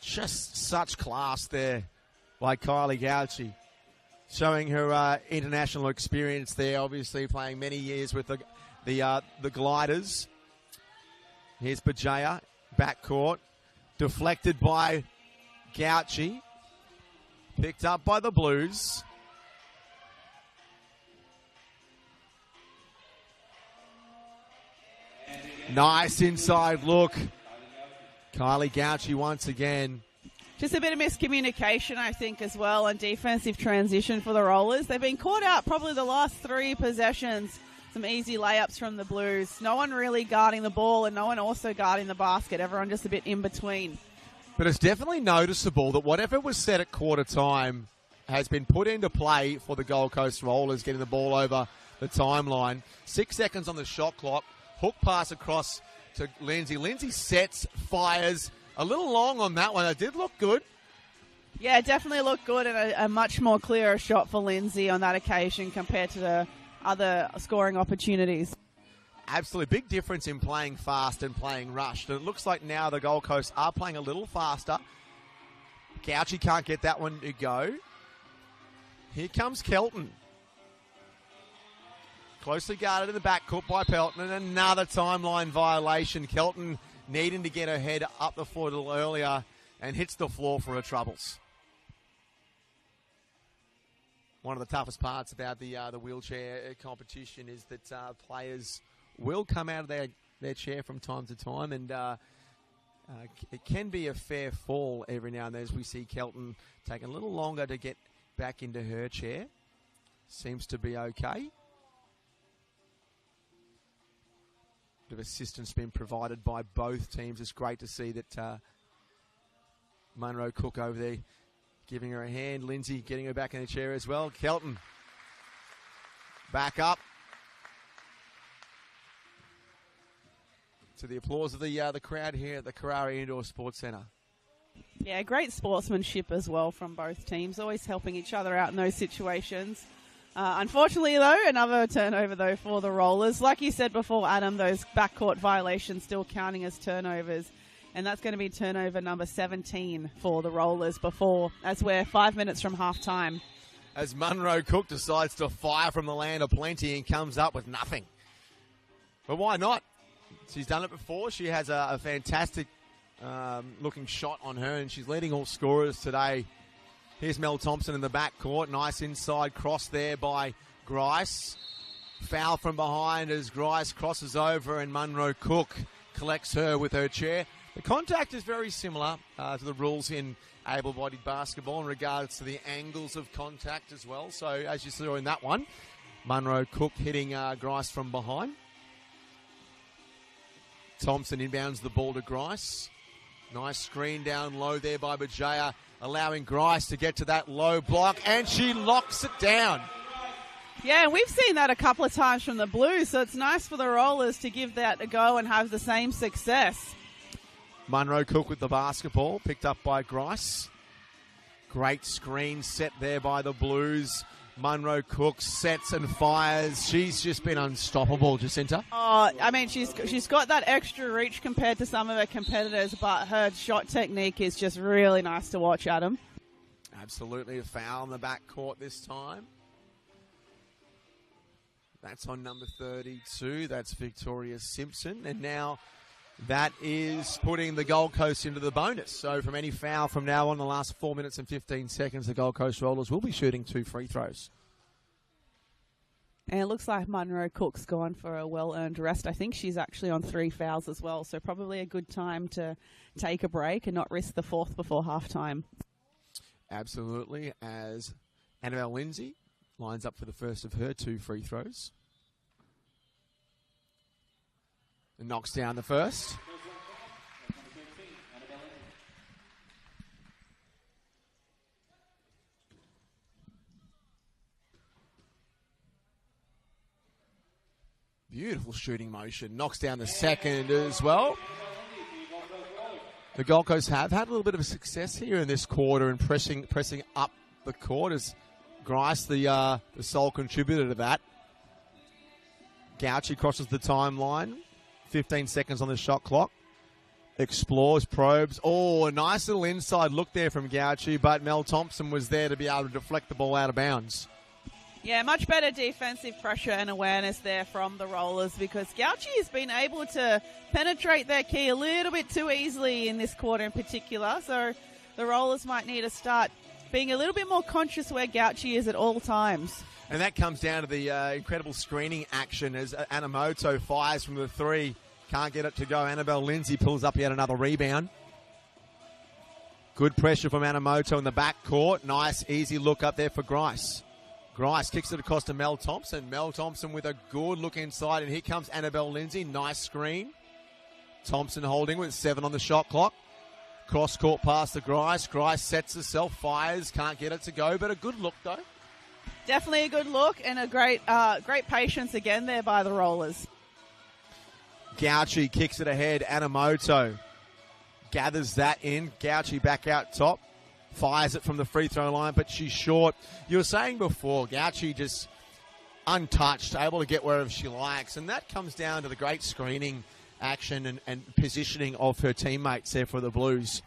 Just such class there by Kylie Gauchi. Showing her international experience there, obviously playing many years with the Gliders. Here's Bajaya, backcourt, deflected by Gauchi, picked up by the Blues. Nice inside look. Kylie Gauchi once again. Just a bit of miscommunication, I think, as well, and defensive transition for the Rollers. They've been caught out probably the last 3 possessions. Some easy layups from the Blues. No one really guarding the ball and no one also guarding the basket. Everyone just a bit in between. But it's definitely noticeable that whatever was said at quarter time has been put into play for the Gold Coast Rollers, getting the ball over the timeline. 6 seconds on the shot clock. Hook pass across to Lindsay. Lindsay sets, fires. A little long on that one. It did look good. Yeah, it definitely looked good and a much more clearer shot for Lindsay on that occasion compared to the other scoring opportunities. Absolutely. Big difference in playing fast and playing rushed. And it looks like now the Gold Coast are playing a little faster. Gauchi can't get that one to go. Here comes Kelton. Closely guarded in the backcourt by Pelton. And another timeline violation. Kelton needing to get her head up the floor a little earlier and hits the floor for her troubles. One of the toughest parts about the wheelchair competition is that players will come out of their chair from time to time, and it can be a fair fall every now and then as we see Kelton taking a little longer to get back into her chair. Seems to be okay. Bit of assistance being provided by both teams. It's great to see that Munro Cook over there giving her a hand. Lindsay getting her back in the chair as well. Kelton back up to the applause of the crowd here at the Carrara Indoor Sports Centre. Yeah, great sportsmanship as well from both teams, always helping each other out in those situations. Unfortunately, though, another turnover, though, for the Rollers. Like you said before, Adam, those backcourt violations still counting as turnovers. And that's going to be turnover number 17 for the Rollers as we're 5 minutes from halftime. As Munro Cook decides to fire from the land of plenty and comes up with nothing. But why not? She's done it before. She has a fantastic looking shot on her, and she's leading all scorers today. Here's Mel Thompson in the backcourt. Nice inside cross there by Grice. Foul from behind as Grice crosses over and Munro Cook collects her with her chair. The contact is very similar to the rules in able-bodied basketball in regards to the angles of contact as well. So as you saw in that one, Munro Cook hitting Grice from behind. Thompson inbounds the ball to Grice. Nice screen down low there by Bajaya, allowing Grice to get to that low block, and she locks it down. Yeah, and we've seen that a couple of times from the Blues, so it's nice for the Rollers to give that a go and have the same success. Munro Cook with the basketball, picked up by Grice. Great screen set there by the Blues. Munro Cook sets and fires. She's just been unstoppable, Jacinta. Oh, I mean, she's got that extra reach compared to some of her competitors, but her shot technique is just really nice to watch, Adam. Absolutely a foul in the backcourt this time. That's on number 32. That's Victoria Simpson. And now That is putting the Gold Coast into the bonus. So from any foul from now on, the last 4 minutes and 15 seconds, the Gold Coast Rollers will be shooting 2 free throws. And it looks like Munro Cook's gone for a well-earned rest. I think she's actually on 3 fouls as well, so probably a good time to take a break and not risk the 4th before halftime. Absolutely, as Annabelle Lindsay lines up for the first of her 2 free throws. And knocks down the first. Beautiful shooting motion. Knocks down the second as well. The Gold Coast have had a little bit of a success here in this quarter and pressing up the court as Grice, the sole contributor to that. Gauchi crosses the timeline. 15 seconds on the shot clock. Explores, probes. Oh, a nice little inside look there from Gauchi, but Mel Thompson was there to be able to deflect the ball out of bounds. Yeah, much better defensive pressure and awareness there from the Rollers because Gauchi has been able to penetrate their key a little bit too easily in this quarter in particular. So the Rollers might need to start being a little bit more conscious where Gauchi is at all times. And that comes down to the incredible screening action as Anamoto fires from the 3. Can't get it to go. Annabelle Lindsay pulls up yet another rebound. Good pressure from Anamoto in the back court. Nice, easy look up there for Grice. Grice kicks it across to Mel Thompson. Mel Thompson with a good look inside, and here comes Annabelle Lindsay. Nice screen. Thompson holding with 7 on the shot clock. Cross-court pass to Grice. Grice sets herself, fires, can't get it to go, but a good look, though. Definitely a good look and a great patience again there by the Rollers. Gauchi kicks it ahead. Anamoto gathers that in. Gauchi back out top. Fires it from the free throw line, but she's short. You were saying before, Gauchi just untouched, able to get wherever she likes. And that comes down to the great screening action and positioning of her teammates there for the Blues.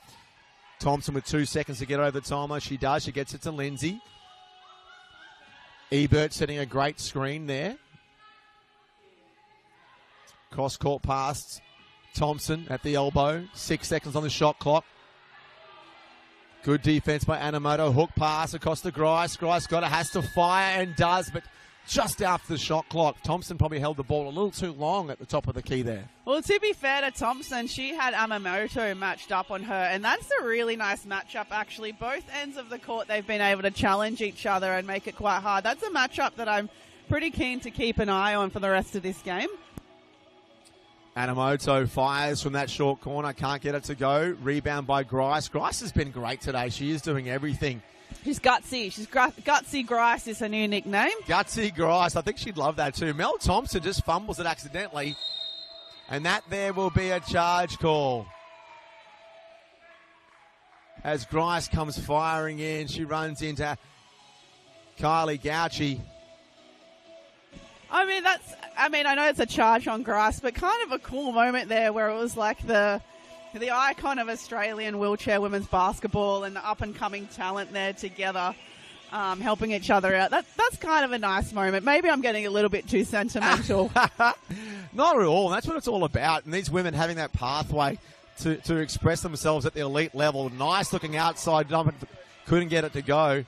Thompson with 2 seconds to get over the timer. She does. She gets it to Lindsay. Ebert setting a great screen there. Cross-court pass. Thompson at the elbow. 6 seconds on the shot clock. Good defense by Anamoto. Hook pass across to Grice. Grice got it, has to fire and does, but just after the shot clock, Thompson probably held the ball a little too long at the top of the key there. Well, to be fair to Thompson, she had Anamoto matched up on her, and that's a really nice matchup, actually. Both ends of the court, they've been able to challenge each other and make it quite hard. That's a matchup that I'm pretty keen to keep an eye on for the rest of this game. Anamoto fires from that short corner. Can't get it to go. Rebound by Grice. Grice has been great today. She is doing everything. She's gutsy. Gutsy Grice is her new nickname. Gutsy Grice. I think she'd love that too. Mel Thompson just fumbles it accidentally. And that there will be a charge call. As Grice comes firing in, she runs into Kylie Gauchi. I know it's a charge on Grice, but kind of a cool moment there where it was like the icon of Australian wheelchair women's basketball and the up-and-coming talent there together, helping each other out. That's kind of a nice moment. Maybe I'm getting a little bit too sentimental. Not at all. That's what it's all about. And these women having that pathway to express themselves at the elite level. Nice looking outside jump, couldn't get it to go.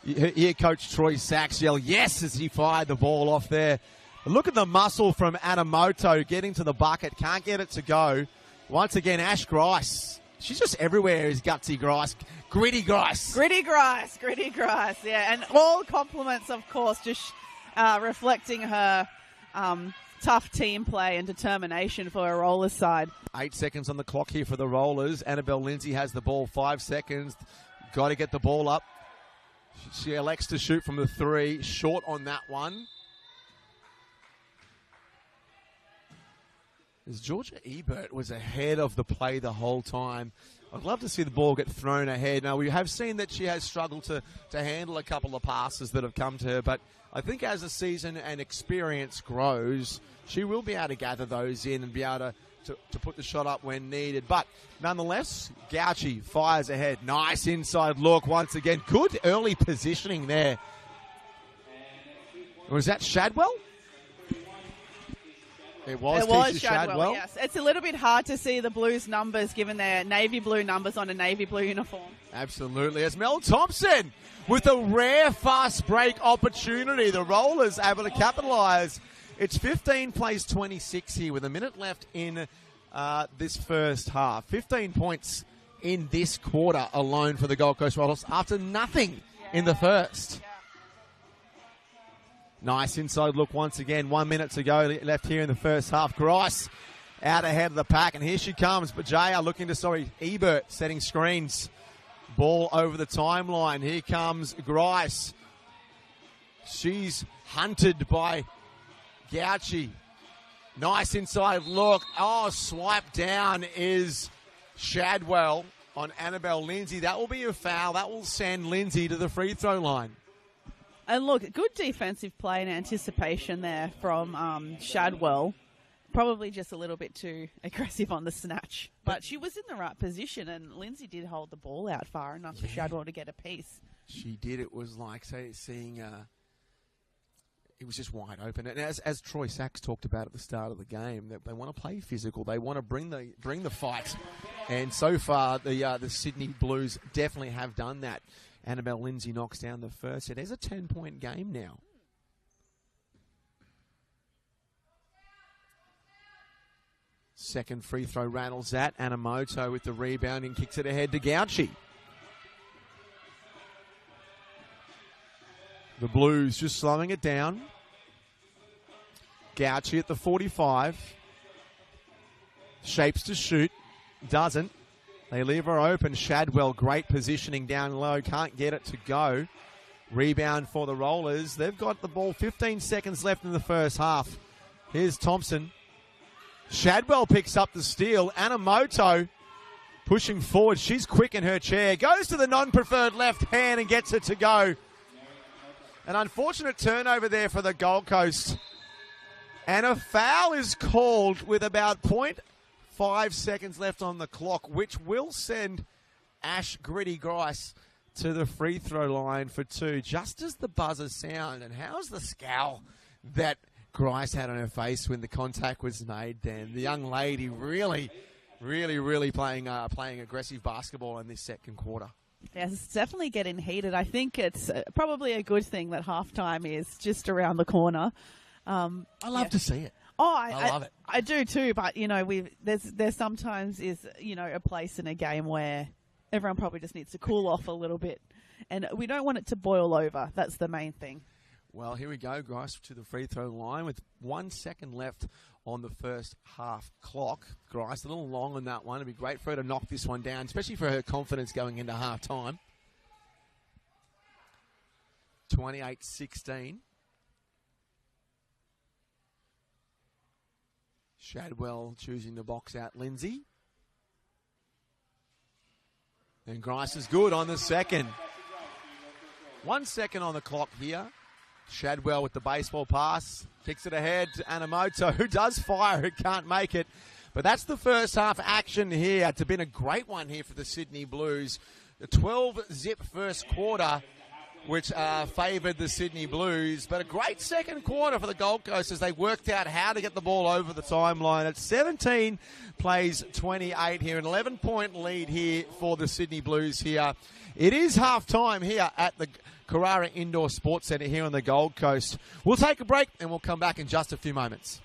You hear Coach Troy Sachs yell, yes, as he fired the ball off there. Look at the muscle from Anamoto getting to the bucket. Can't get it to go. Once again, Ash Grice. She's just everywhere is gutsy Grice. Gritty Grice. Gritty Grice, yeah. And all compliments, of course, just reflecting her tough team play and determination for her Rollers side. 8 seconds on the clock here for the Rollers. Annabelle Lindsay has the ball. 5 seconds. Got to get the ball up. She elects to shoot from the 3. Short on that one. As Georgia Ebert was ahead of the play the whole time. I'd love to see the ball get thrown ahead. Now, we have seen that she has struggled to handle a couple of passes that have come to her, but I think as the season and experience grows, she will be able to gather those in and be able to put the shot up when needed. But nonetheless, Gauchi fires ahead. Nice inside look once again. Good early positioning there. Was that Shadwell? It was It Keisha Shadwell, yes. It's a little bit hard to see the Blues numbers given their navy blue numbers on a navy blue uniform. Absolutely. As Mel Thompson with a rare fast break opportunity. The Rollers able to capitalise. It's 15 plays 26 here with a minute left in this first half. 15 points in this quarter alone for the Gold Coast Rollers after nothing in the first. Nice inside look once again. 1 minute to go left here in the first half. Grice out ahead of the pack, and here she comes. But JR looking to, Ebert setting screens. Ball over the timeline. Here comes Grice. She's hunted by Gauci. Nice inside look. Oh, swipe down is Shadwell on Annabelle Lindsay. That will be a foul. That will send Lindsay to the free throw line. And look, good defensive play and anticipation there from Shadwell. Probably just a little bit too aggressive on the snatch. But she was in the right position, and Lindsay did hold the ball out far enough for Shadwell to get a piece. She did. It was like seeing... it was just wide open. And as Troy Sachs talked about at the start of the game, they want to play physical. They want to bring the fight. And so far, the Sydney Blues definitely have done that. Annabelle Lindsay knocks down the first set. There's a 10-point game now. Second free throw rattles at. Anamoto with the rebound and kicks it ahead to Gauci. The Blues just slowing it down. Gauci at the 45. Shapes to shoot. Doesn't. They leave her open. Shadwell, great positioning down low. Can't get it to go. Rebound for the Rollers. They've got the ball. 15 seconds left in the first half. Here's Thompson. Shadwell picks up the steal. Anamoto pushing forward. She's quick in her chair. Goes to the non-preferred left hand and gets it to go. An unfortunate turnover there for the Gold Coast. And a foul is called with about 0.5 seconds left on the clock, which will send Ash Gritty Grice to the free throw line for two, just as the buzzers sound. And how's the scowl that Grice had on her face when the contact was made then? The young lady really playing aggressive basketball in this second quarter. Yes, it's definitely getting heated. I think it's probably a good thing that halftime is just around the corner. I love to see it. Oh, I love it. I do too, but there's sometimes is a place in a game where everyone probably just needs to cool off a little bit, and we don't want it to boil over. That's the main thing. Well, here we go, Grice to the free throw line with 1 second left on the first half clock. Grice a little long on that one. It'd be great for her to knock this one down, especially for her confidence going into half time. 28-16. Shadwell choosing to box out Lindsay. And Grice is good on the second. 1 second on the clock here. Shadwell with the baseball pass. Kicks it ahead to Anamoto, who does fire, who can't make it. But that's the first half action here. It's been a great one here for the Sydney Blues. The 12-zip first quarter, which favoured the Sydney Blues. But a great second quarter for the Gold Coast as they worked out how to get the ball over the timeline. It's 17 plays 28 here, an 11-point lead here for the Sydney Blues here. It is half-time here at the Carrara Indoor Sports Centre here on the Gold Coast. We'll take a break and we'll come back in just a few moments.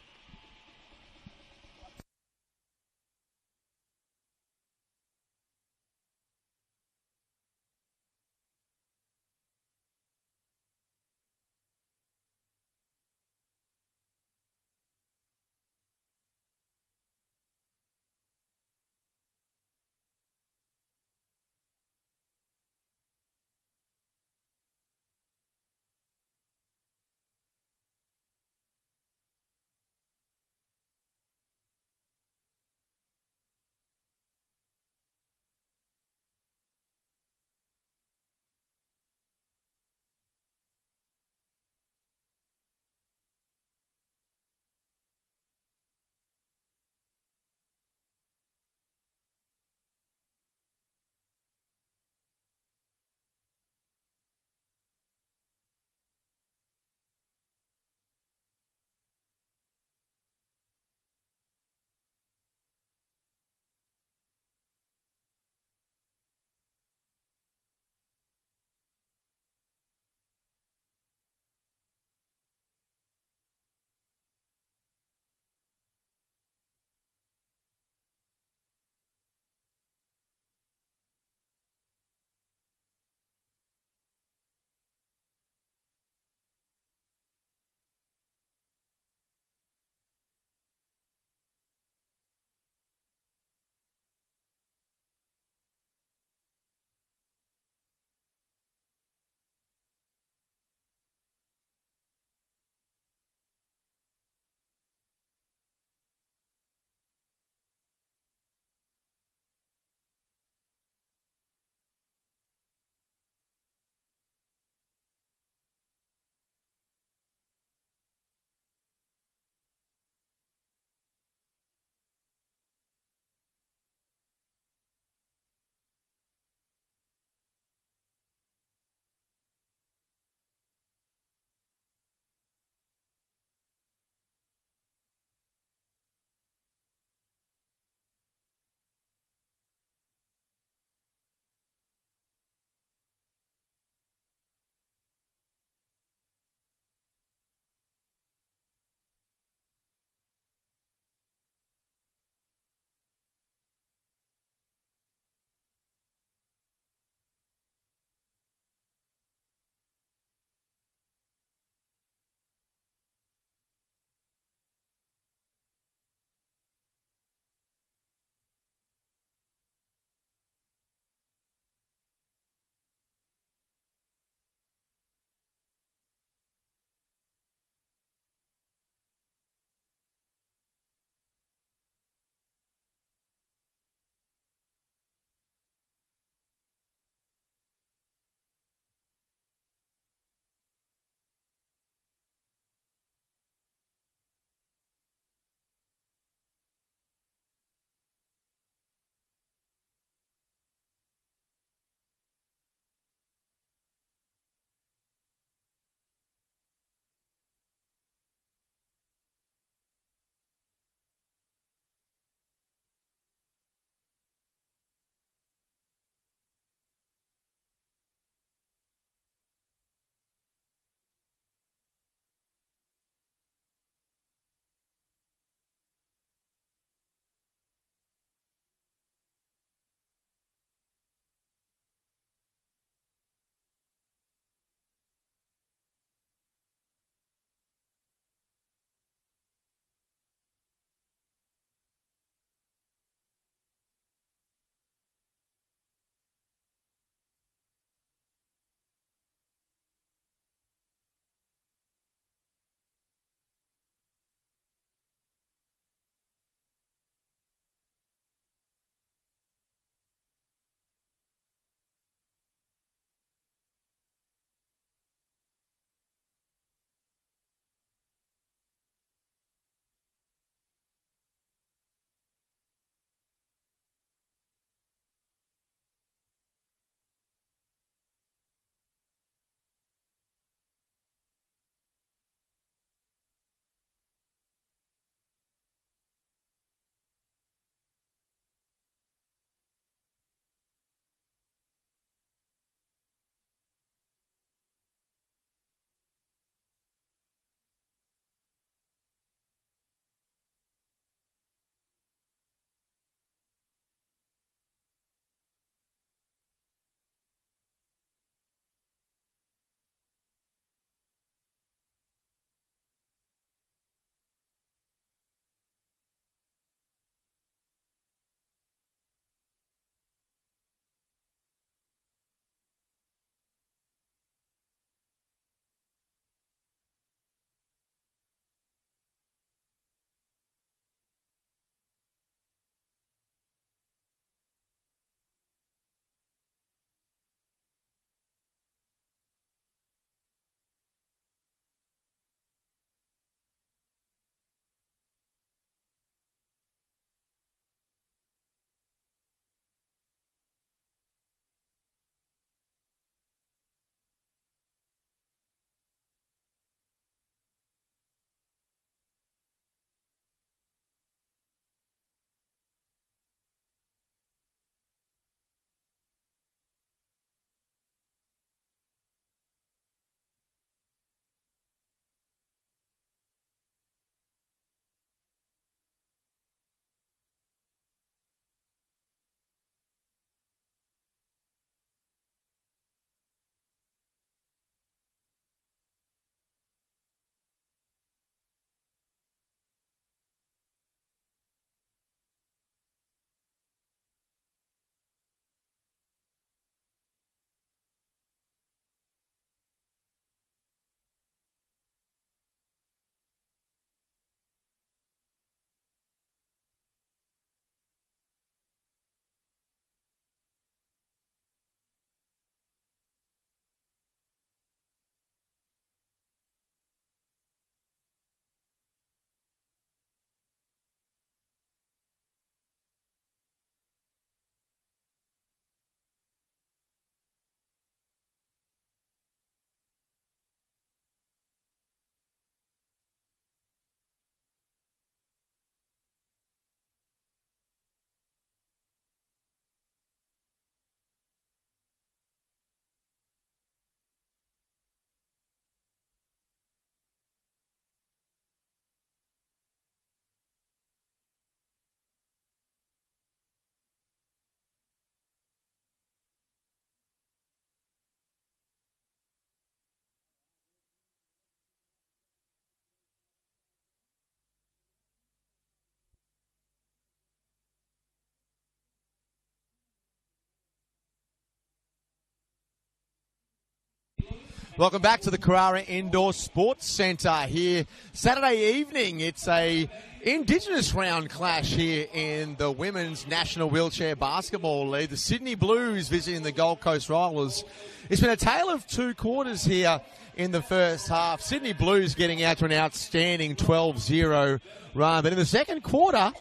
Welcome back to the Carrara Indoor Sports Centre here Saturday evening. It's a Indigenous round clash here in the Women's National Wheelchair Basketball League. The Sydney Blues visiting the Gold Coast Rollers. It's been a tale of two quarters here in the first half. Sydney Blues getting out to an outstanding 12-0 run. But in the second quarter,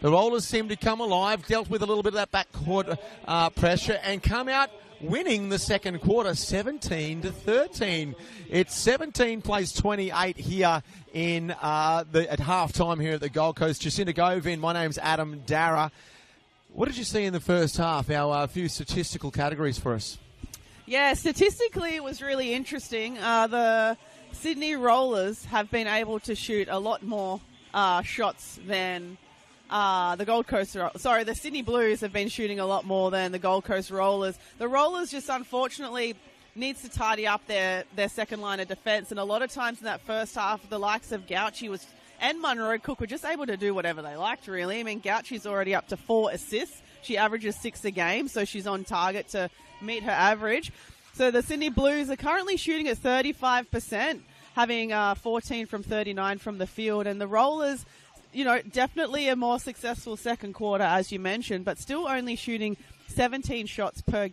the Rollers seemed to come alive, dealt with a little bit of that backcourt pressure, and come out winning the second quarter 17-13. It's 17 plays 28 here in at halftime here at the Gold Coast. Jacinta Govin, my name's Adam Darragh. What did you see in the first half? Our few statistical categories for us. Yeah, statistically it was really interesting. The Sydney Rollers have been able to shoot a lot more shots than the Gold Coast, the Sydney Blues have been shooting a lot more than the Gold Coast Rollers. The Rollers just unfortunately needs to tidy up their second line of defence, and a lot of times in that first half, the likes of Gauchi and Munro Cook were just able to do whatever they liked, really. I mean, Gauchi's already up to 4 assists. She averages 6 a game, so she's on target to meet her average. So the Sydney Blues are currently shooting at 35%, having 14 from 39 from the field, and the Rollers, you know, definitely a more successful second quarter, as you mentioned, but still only shooting 17 shots for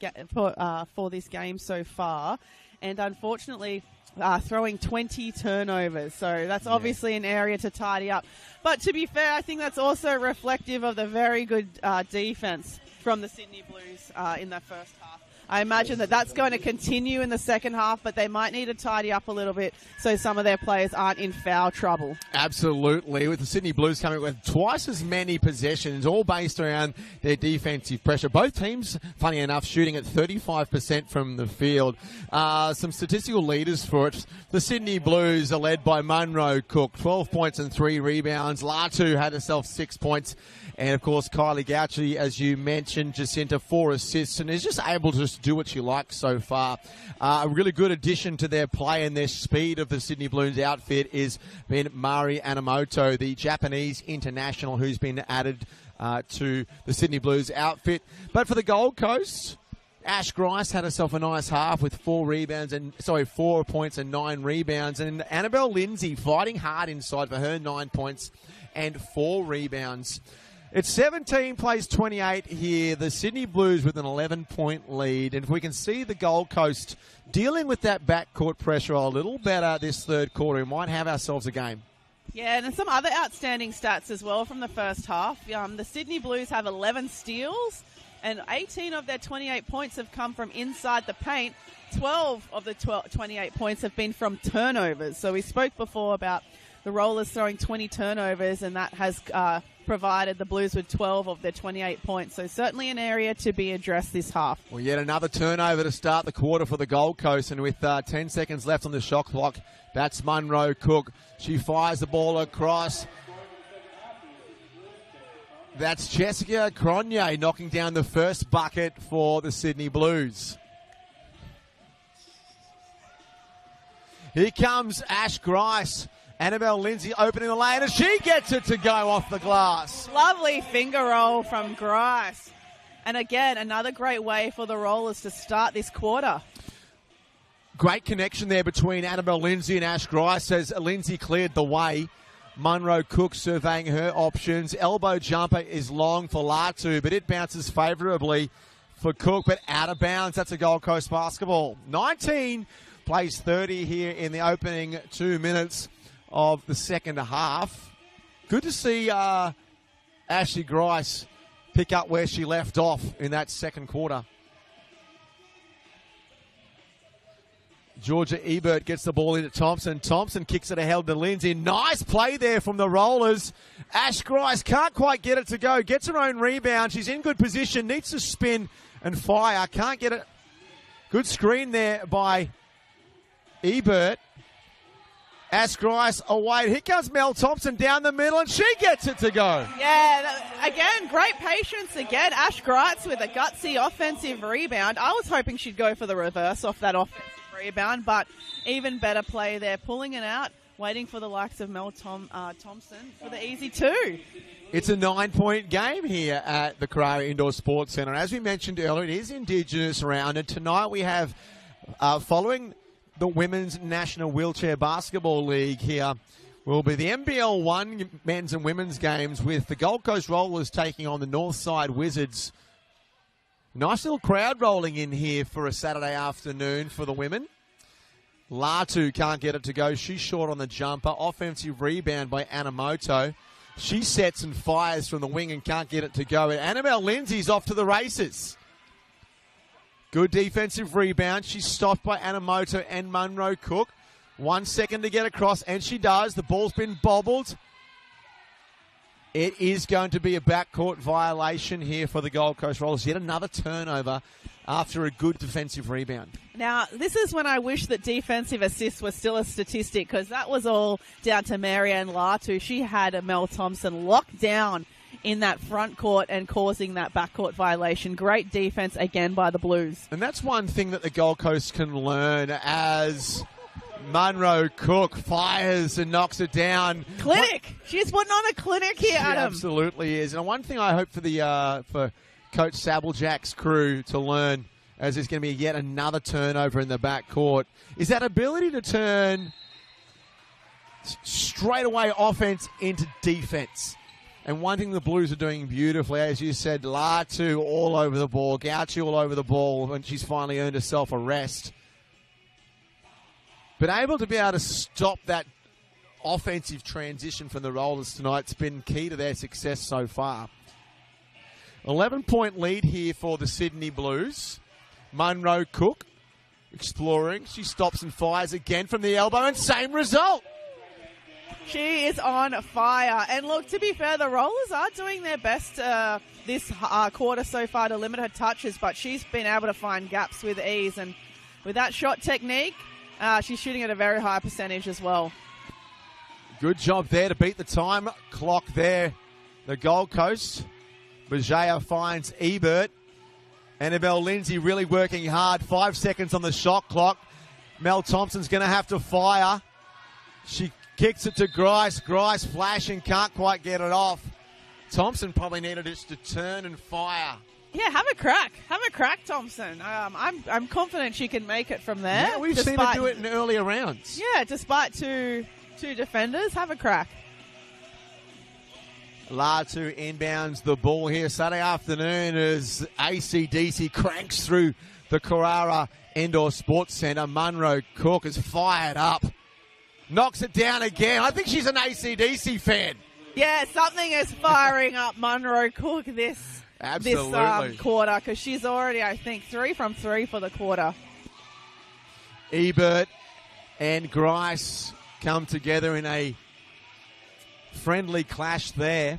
this game so far, and unfortunately throwing 20 turnovers. So that's obviously an area to tidy up. But to be fair, I think that's also reflective of the very good defense from the Sydney Blues in that first half. I imagine that's going to continue in the second half, but they might need to tidy up a little bit so some of their players aren't in foul trouble. Absolutely. With the Sydney Blues coming with twice as many possessions, all based around their defensive pressure. Both teams, funny enough, shooting at 35% from the field. Some statistical leaders for it. The Sydney Blues are led by Munro Cook, 12 points and 3 rebounds. Latu had herself 6 points. And, of course, Kylie Gauchi, as you mentioned, Jacinta, 4 assists, and is just able to just do what she likes so far. A really good addition to their play and their speed of the Sydney Blues outfit is been Mari Anamoto, the Japanese international who's been added to the Sydney Blues outfit. But for the Gold Coast, Ash Grice had herself a nice half with 4 points and 9 rebounds. And Annabelle Lindsay fighting hard inside for her 9 points and 4 rebounds. It's 17 plays 28 here. The Sydney Blues with an 11-point lead. And if we can see the Gold Coast dealing with that backcourt pressure a little better this third quarter, we might have ourselves a game. Yeah, and some other outstanding stats as well from the first half. The Sydney Blues have 11 steals, and 18 of their 28 points have come from inside the paint. 12 of the 28 points have been from turnovers. So we spoke before about the Rollers throwing 20 turnovers, and that has provided the Blues with 12 of their 28 points. So certainly an area to be addressed this half. Well, yet another turnover to start the quarter for the Gold Coast, and with 10 seconds left on the shot clock, that's Munro Cook. She fires the ball across. That's Jessica Cronje knocking down the first bucket for the Sydney Blues. Here comes Ash Grice. Annabelle Lindsay opening the lane, and she gets it to go off the glass. Lovely finger roll from Grice. And again, another great way for the Rollers to start this quarter. Great connection there between Annabelle Lindsay and Ash Grice as Lindsay cleared the way. Munro Cook surveying her options. Elbow jumper is long for Latu, but it bounces favourably for Cook, but out of bounds. That's a Gold Coast basketball. 19 plays 30 here in the opening 2 minutes of the second half. Good to see Ashley Grice pick up where she left off in that second quarter. Georgia Ebert gets the ball into Thompson. Thompson kicks it ahead to Lindsay. Nice play there from the Rollers. Ash Grice can't quite get it to go. Gets her own rebound. She's in good position. Needs to spin and fire. Can't get it. Good screen there by Ebert. Ash Grice away. Here comes Mel Thompson down the middle, and she gets it to go. Yeah, again, great patience again. Ash Grice with a gutsy offensive rebound. I was hoping she'd go for the reverse off that offensive rebound, but even better play there. Pulling it out, waiting for the likes of Mel Thompson for the easy 2. It's a 9-point game here at the Carrara Indoor Sports Centre. As we mentioned earlier, it is Indigenous round, and tonight we have, following the Women's National Wheelchair Basketball League here will be the NBL 1 men's and women's games with the Gold Coast Rollers taking on the Northside Wizards. Nice little crowd rolling in here for a Saturday afternoon for the women. Latu can't get it to go. She's short on the jumper. Offensive rebound by Anamoto. She sets and fires from the wing and can't get it to go. And Annabelle Lindsay's off to the races. Good defensive rebound. She's stopped by Anamoto and Munro Cook. 1 second to get across, and she does. The ball's been bobbled. It is going to be a backcourt violation here for the Gold Coast Rollers. Yet another turnover after a good defensive rebound. Now, this is when I wish that defensive assists were still a statistic, because that was all down to Marianne Latu. She had Mel Thompson locked down in that front court and causing that backcourt violation. Great defense again by the Blues. And that's one thing that the Gold Coast can learn as Munro Cook fires and knocks it down. Clinic. She's putting on a clinic here, She Adam. absolutely is. And one thing I hope for the for Coach Sabeljack's crew to learn, as there's going to be yet another turnover in the backcourt, is that ability to turn straight away offense into defense. And one thing the Blues are doing beautifully, as you said, Latu all over the ball, Gauchi all over the ball when she's finally earned herself a rest. But able to be able to stop that offensive transition from the Rollers tonight's been key to their success so far. 11-point lead here for the Sydney Blues. Munro Cook exploring. She stops and fires again from the elbow, and same result. She is on fire. And look, to be fair, the Rollers are doing their best this quarter so far to limit her touches, but she's been able to find gaps with ease. And with that shot technique, she's shooting at a very high percentage as well. Good job there to beat the time clock there. The Gold Coast. Bajaya finds Ebert. Annabelle Lindsay really working hard. 5 seconds on the shot clock. Mel Thompson's going to have to fire. She kicks it to Grice. Grice flashing, can't quite get it off. Thompson probably needed just to turn and fire. Yeah, have a crack. Have a crack, Thompson. I'm confident she can make it from there. Yeah, we've seen her do it in earlier rounds. Yeah, despite two defenders, have a crack. Latu inbounds the ball here Saturday afternoon as AC/DC cranks through the Carrara Indoor Sports Centre. Munro Cook is fired up. Knocks it down again. I think she's an AC/DC fan. Yeah, something is firing up Munro Cook this quarter, because she's already, I think, 3 from 3 for the quarter. Ebert and Grice come together in a friendly clash there.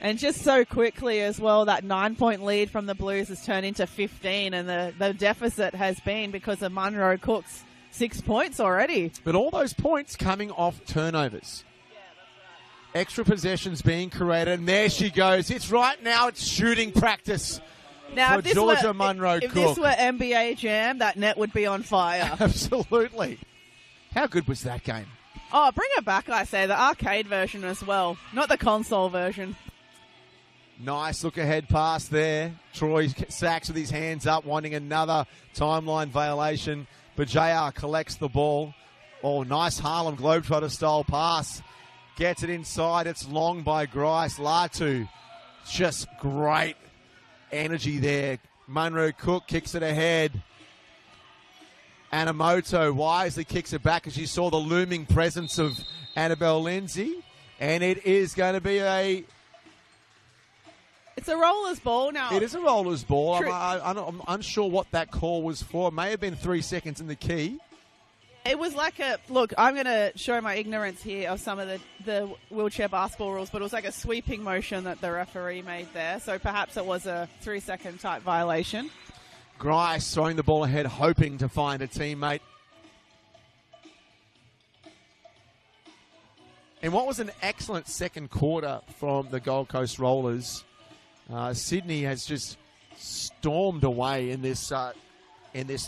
And just so quickly as well, that 9-point lead from the Blues has turned into 15, and the deficit has been because of Munro Cook's 6 points already. But all those points coming off turnovers. Yeah, that's right. Extra possessions being created, and there she goes. It's right now, it's shooting practice for Georgia Munro Cook. If this were NBA Jam, that net would be on fire. Absolutely. How good was that game? Oh, bring it back, I say. The arcade version as well, not the console version. Nice look-ahead pass there. Troy Sachs with his hands up, wanting another timeline violation. But JR collects the ball. Oh, nice Harlem Globetrotter-style pass. Gets it inside. It's long by Grice. Latu, just great energy there. Munro Cook kicks it ahead. Anamoto wisely kicks it back as you saw the looming presence of Annabelle Lindsay. And it is going to be It's a Rollers ball now. It is a Rollers ball. I'm unsure what that call was for. It may have been 3 seconds in the key. It was like look, I'm going to show my ignorance here of some of the wheelchair basketball rules, but it was like a sweeping motion that the referee made there. So perhaps it was a 3-second type violation. Grice throwing the ball ahead, hoping to find a teammate. And what was an excellent second quarter from the Gold Coast Rollers. Sydney has just stormed away in this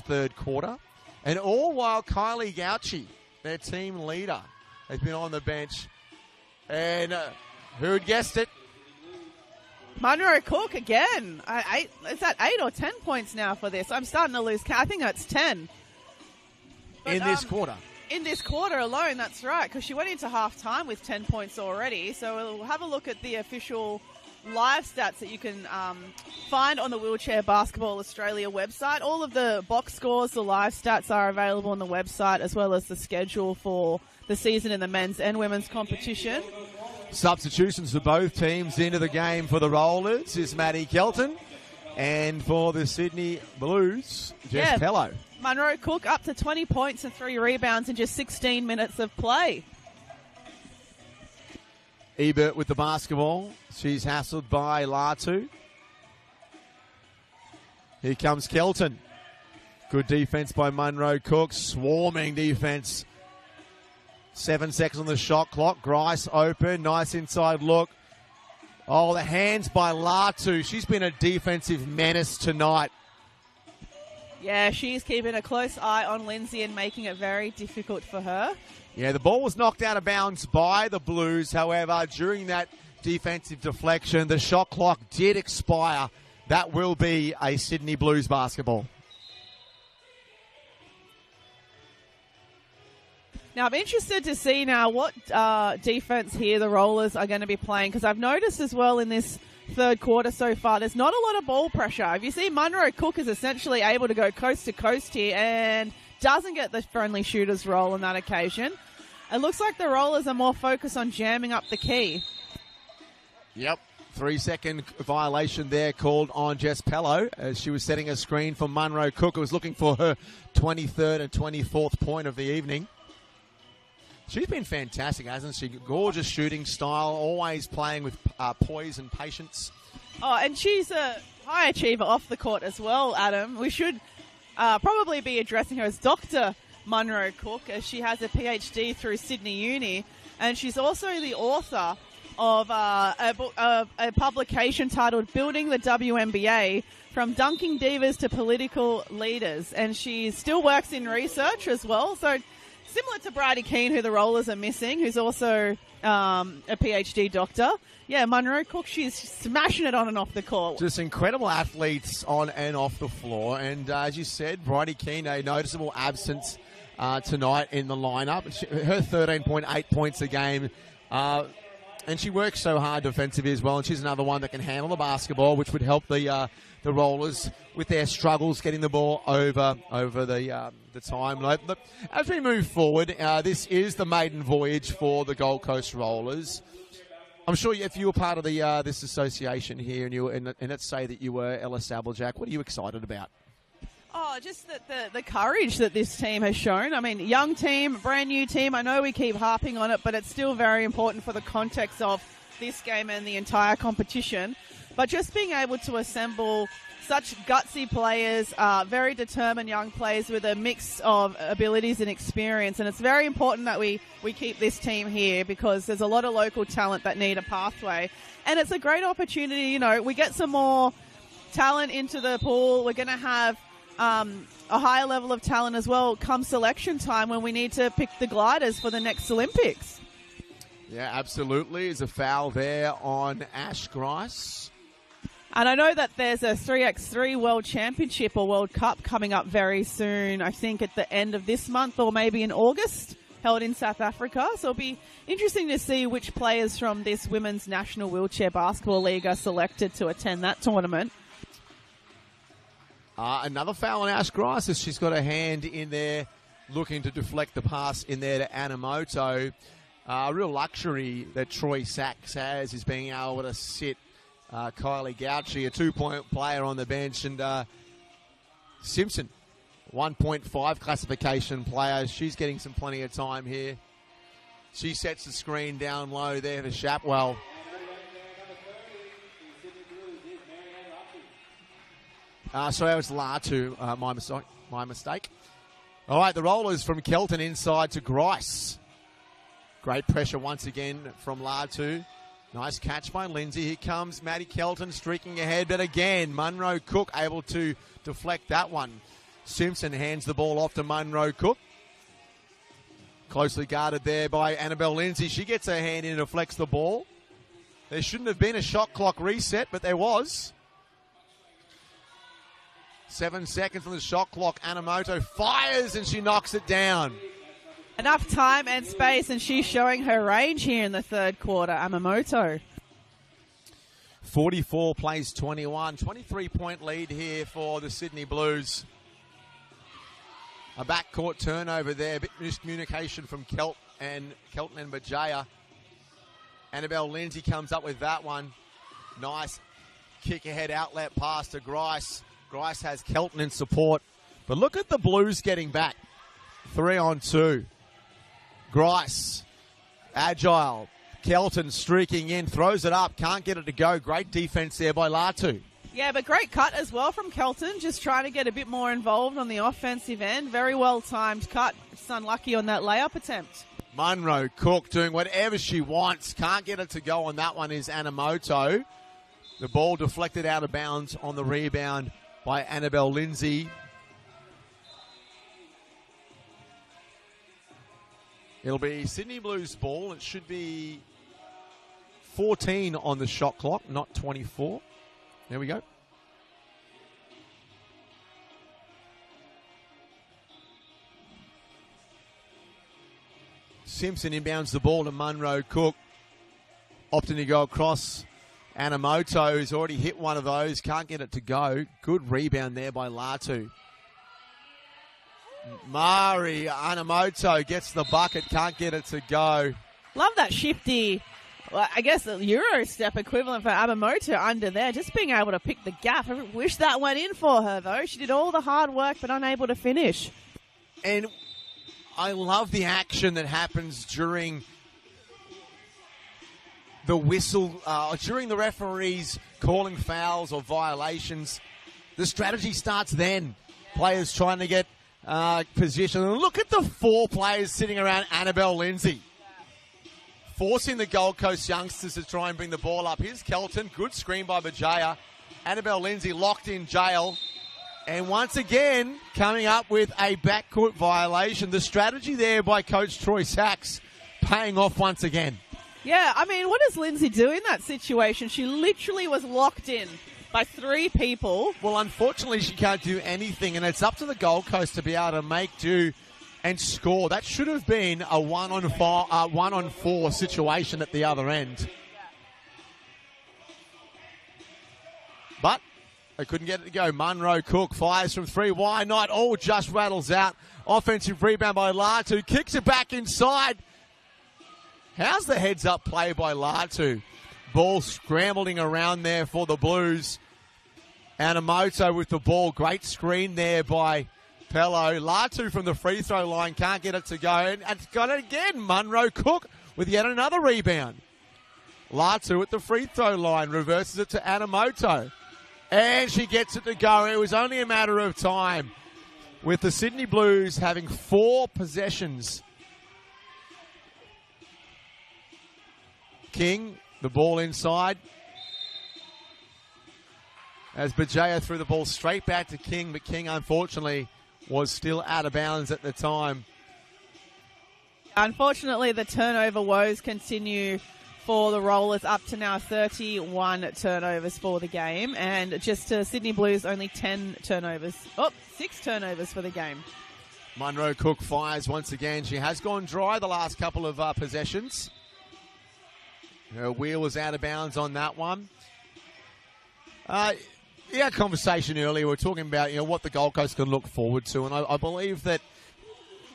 third quarter. And all while Kylie Gauchi, their team leader, has been on the bench. And who'd guessed it? Munro Cook again. Is that 8 or 10 points now for this? I'm starting to lose count. I think that's 10. But, in this quarter. In this quarter alone, that's right, because she went into half-time with 10 points already. So we'll have a look at the official live stats that you can find on the Wheelchair Basketball Australia website. All of the box scores, the live stats are available on the website, as well as the schedule for the season in the men's and women's competition. Substitutions for both teams into the game for the Rollers is Maddie Kelton, and for the Sydney Blues, Jess Pello. Munro Cook up to 20 points and 3 rebounds in just 16 minutes of play. Ebert with the basketball. She's hassled by Latu. Here comes Kelton. Good defense by Munro Cook. Swarming defense. 7 seconds on the shot clock. Grice open. Nice inside look. Oh, the hands by Latu. She's been a defensive menace tonight. Yeah, she's keeping a close eye on Lindsay and making it very difficult for her. Yeah, the ball was knocked out of bounds by the Blues. However, during that defensive deflection, the shot clock did expire. That will be a Sydney Blues basketball. Now, I'm interested to see now what defense here the Rollers are going to be playing, because I've noticed as well in this third quarter so far, there's not a lot of ball pressure. If you see, Munro Cook is essentially able to go coast to coast here and doesn't get the friendly shooter's role on that occasion. It looks like the Rollers are more focused on jamming up the key. Yep. 3-second violation there called on Jess Pello as she was setting a screen for Munro Cook, who was looking for her 23rd and 24th point of the evening. She's been fantastic, hasn't she? Gorgeous shooting style, always playing with poise and patience. Oh, and she's a high achiever off the court as well, Adam. We should probably be addressing her as Dr. Munro Cook, as she has a PhD through Sydney Uni, and she's also the author of a publication titled Building the WNBA, From Dunking Divas to Political Leaders. And she still works in research as well, so similar to Bridie Keane, who the Rollers are missing, who's also a PhD doctor. Yeah, Munro Cook, she's smashing it on and off the court. Just incredible athletes on and off the floor. And as you said, Bridie Keane, a noticeable absence tonight in the lineup. Her 13.8 points a game. And she works so hard defensively as well. And she's another one that can handle the basketball, which would help the Rollers with their struggles getting the ball over the time. But as we move forward, this is the maiden voyage for the Gold Coast Rollers. I'm sure if you were part of the this association here, and let's say that you were Ella Sabblejack, what are you excited about? Oh, just the courage that this team has shown. I mean, young team, brand new team. I know we keep harping on it, but it's still very important for the context of this game and the entire competition. But just being able to assemble such gutsy players, very determined young players with a mix of abilities and experience. And it's very important that we keep this team here, because there's a lot of local talent that need a pathway. And it's a great opportunity. You know, we get some more talent into the pool. We're going to have a higher level of talent as well come selection time, when we need to pick the gliders for the next Olympics. Yeah, absolutely. There's a foul there on Ash Grice. And I know that there's a 3x3 World Championship or World Cup coming up very soon, I think at the end of this month or maybe in August, held in South Africa. So it'll be interesting to see which players from this Women's National Wheelchair Basketball League are selected to attend that tournament. Another foul on Ash Grice as she's got a hand in there looking to deflect the pass in there to Anamoto. A real luxury that Troy Sachs has is being able to sit Kylie Gauchi, a 2-point player on the bench, and Simpson, 1.5 classification player. She's getting some plenty of time here. She sets the screen down low there for Shapwell. Sorry, it was Latu. My mistake. All right, the Rollers from Kelton inside to Grice. Great pressure once again from Latu. Nice catch by Lindsay. Here comes Maddie Kelton streaking ahead, but again, Munro Cook able to deflect that one. Simpson hands the ball off to Munro Cook. Closely guarded there by Annabelle Lindsay. She gets her hand in and deflects the ball. There shouldn't have been a shot clock reset, but there was. 7 seconds on the shot clock. Anamoto fires and she knocks it down. Enough time and space, and she's showing her range here in the third quarter, Anamoto. 44 plays 21. 23-point lead here for the Sydney Blues. A backcourt turnover there. A bit miscommunication from Kelton and Bajaya. Annabelle Lindsay comes up with that one. Nice kick ahead outlet pass to Grice. Grice has Kelton in support. But look at the Blues getting back. 3-on-2. Grice, agile. Kelton streaking in, throws it up, can't get it to go. Great defense there by Latu. Yeah, but great cut as well from Kelton, just trying to get a bit more involved on the offensive end. Very well timed cut. Just unlucky on that layup attempt. Munro Cook doing whatever she wants. Can't get it to go on that one is Anamoto. The ball deflected out of bounds on the rebound by Annabelle Lindsay. It'll be Sydney Blues ball. It should be 14 on the shot clock, not 24. There we go. Simpson inbounds the ball to Munro Cook. Opting to go across. Anamoto, who's already hit one of those, can't get it to go. Good rebound there by Latu. Mari Anamoto gets the bucket, can't get it to go. Love that shifty, well, I guess the Euro step equivalent for Anamoto under there, just being able to pick the gap. I wish that went in for her, though. She did all the hard work, but unable to finish. And I love the action that happens during the whistle, during the referees calling fouls or violations. The strategy starts then. Players trying to get position. And look at the 4 players sitting around Annabelle Lindsay, forcing the Gold Coast youngsters to try and bring the ball up. Here's Kelton. Good screen by Bajaya. Annabelle Lindsay locked in jail. And once again, coming up with a backcourt violation. The strategy there by Coach Troy Sachs paying off once again. Yeah, I mean, what does Lindsay do in that situation? She literally was locked in by 3 people. Well, unfortunately, she can't do anything, and it's up to the Gold Coast to be able to make do and score. That should have been a 1-on-4 situation at the other end. But they couldn't get it to go. Munro Cook fires from 3. Why not? All just rattles out. Offensive rebound by Latu. Kicks it back inside. How's the heads-up play by Latu? Ball scrambling around there for the Blues. Anamoto with the ball. Great screen there by Pello. Latu from the free throw line can't get it to go. And got it again. Munro Cook with yet another rebound. Latu at the free throw line. Reverses it to Anamoto. And she gets it to go. It was only a matter of time with the Sydney Blues having 4 possessions. King, the ball inside. As Bajaya threw the ball straight back to King, but King, unfortunately, was still out of bounds at the time. Unfortunately, the turnover woes continue for the Rollers, up to now 31 turnovers for the game. And just to Sydney Blues, only 10 turnovers. 6 turnovers for the game. Munro Cook fires once again. She has gone dry the last couple of possessions. Her wheel was out of bounds on that one. Yeah, conversation earlier, we were talking about what the Gold Coast can look forward to, and I believe that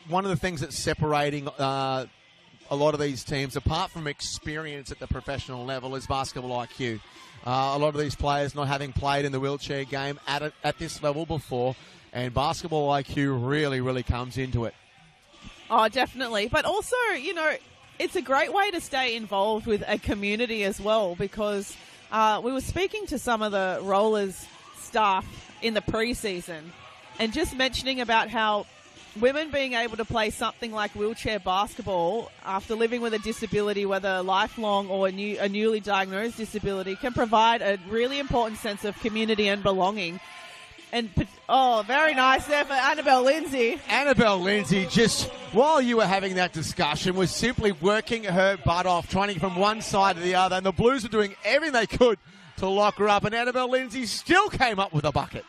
one of the things that's separating a lot of these teams, apart from experience at the professional level, is basketball IQ. A lot of these players not having played in the wheelchair game at this level before, and basketball IQ really, really comes into it. Oh, definitely. But also, it's a great way to stay involved with a community as well, because we were speaking to some of the Rollers staff in the preseason and just mentioning about how women being able to play something like wheelchair basketball after living with a disability, whether lifelong or a newly diagnosed disability, can provide a really important sense of community and belonging. And, very nice there for Annabelle Lindsay. Annabelle Lindsay, just while you were having that discussion, was simply working her butt off, trying to get from one side to the other. And the Blues were doing everything they could to lock her up. And Annabelle Lindsay still came up with a bucket.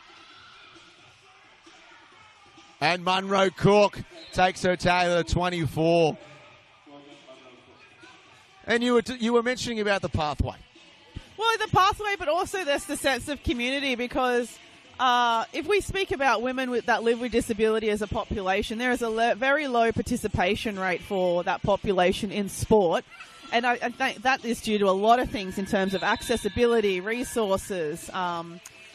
And Munro Cook takes her tally to 24. And you were mentioning about the pathway. Well, the pathway, but also there's the sense of community, because if we speak about women that live with disability as a population, there is a very low participation rate for that population in sport. And I think that is due to a lot of things in terms of accessibility, resources,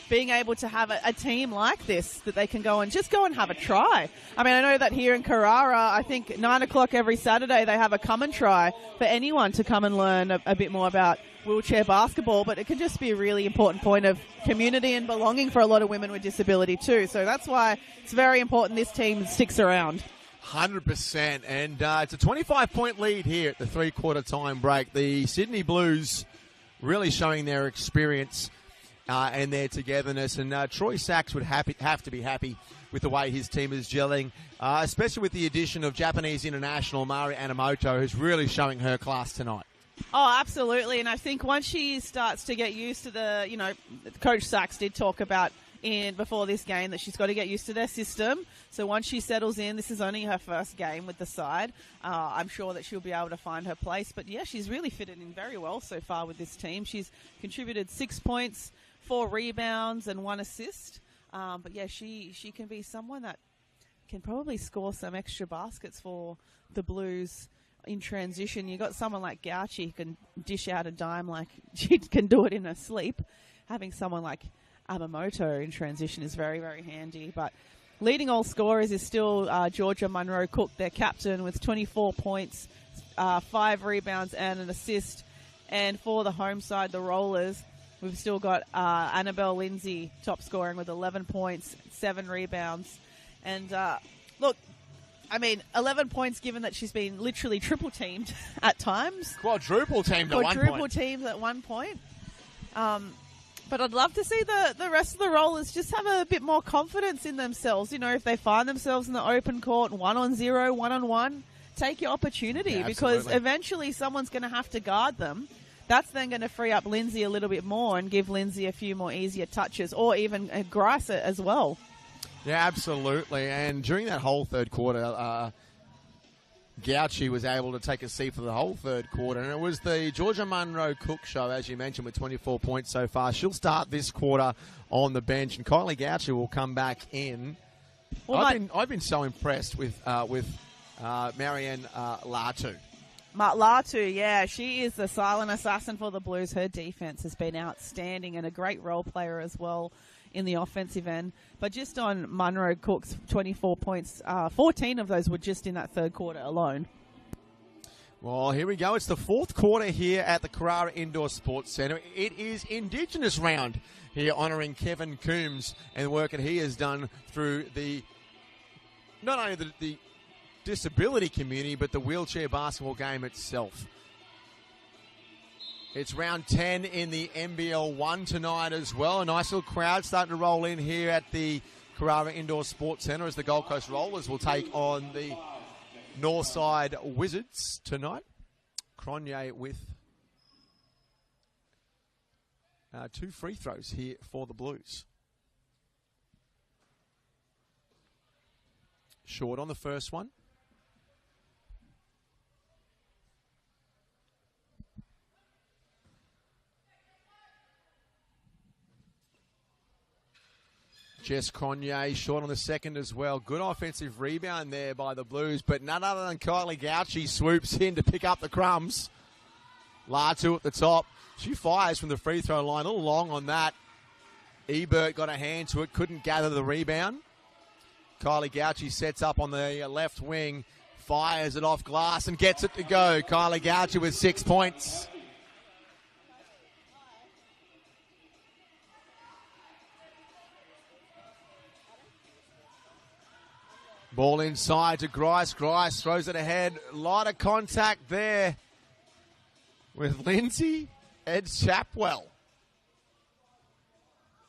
being able to have a team like this that they can go and have a try. I mean, I know that here in Carrara, I think 9 o'clock every Saturday they have a come and try for anyone to come and learn a bit more about wheelchair basketball, but it can just be a really important point of community and belonging for a lot of women with disability too. So that's why it's very important this team sticks around. 100%. And it's a 25-point lead here at the three-quarter time break. The Sydney Blues really showing their experience and their togetherness. And Troy Sachs would have to be happy with the way his team is gelling, especially with the addition of Japanese international Mari Anamoto, who's really showing her class tonight. Oh, absolutely. And I think once she starts to get used to Coach Sachs did talk about before this game that she's got to get used to their system. So once she settles in, this is only her first game with the side. I'm sure that she'll be able to find her place. But yeah, she's really fitted in very well so far with this team. She's contributed 6 points, 4 rebounds and 1 assist. But yeah, she can be someone that can probably score some extra baskets for the Blues in transition. You got someone like Gauchi who can dish out a dime like she can do it in her sleep. Having someone like Yamamoto in transition is very, very handy. But leading all scorers is still Georgia Munro Cook, their captain, with 24 points, 5 rebounds and an assist. And for the home side, the Rollers, we've still got Annabelle Lindsay top scoring with 11 points, 7 rebounds. And look, I mean, 11 points given that she's been literally triple teamed at times. Quadruple teamed at one point. Quadruple teamed at one point. But I'd love to see the rest of the Rollers just have a bit more confidence in themselves. You know, if they find themselves in the open court, 1-on-0, 1-on-1, take your opportunity, because eventually someone's going to have to guard them. That's then going to free up Lindsay a little bit more and give Lindsay a few more easier touches, or even Grice as well. Yeah, absolutely. And during that whole third quarter, Gauchi was able to take a seat for the whole third quarter. And it was the Georgia Munro Cook show, as you mentioned, with 24 points so far. She'll start this quarter on the bench, and Kylie Gauchi will come back in. Well, I've been so impressed with Marianne Latu. Latu, yeah, she is the silent assassin for the Blues. Her defense has been outstanding and a great role player as well in the offensive end. But just on Munro Cook's 24 points, 14 of those were just in that third quarter alone. Well, here we go. It's the fourth quarter here at the Carrara Indoor Sports Centre. It is Indigenous round here, honouring Kevin Coombs and the work that he has done through not only the disability community, but the wheelchair basketball game itself. It's round 10 in the NBL 1 tonight as well. A nice little crowd starting to roll in here at the Carrara Indoor Sports Centre as the Gold Coast Rollers will take on the Northside Wizards tonight. Cronje with 2 free throws here for the Blues. Short on the first one. Jess Cronje short on the second as well. Good offensive rebound there by the Blues, but none other than Kylie Gauchi swoops in to pick up the crumbs. Latu at the top. She fires from the free throw line. A little long on that. Ebert got a hand to it, couldn't gather the rebound. Kylie Gauchi sets up on the left wing, fires it off glass and gets it to go. Kylie Gauchi with 6 points. Ball inside to Grice. Grice throws it ahead. A lot of contact there with Lindsay Ed Chapwell.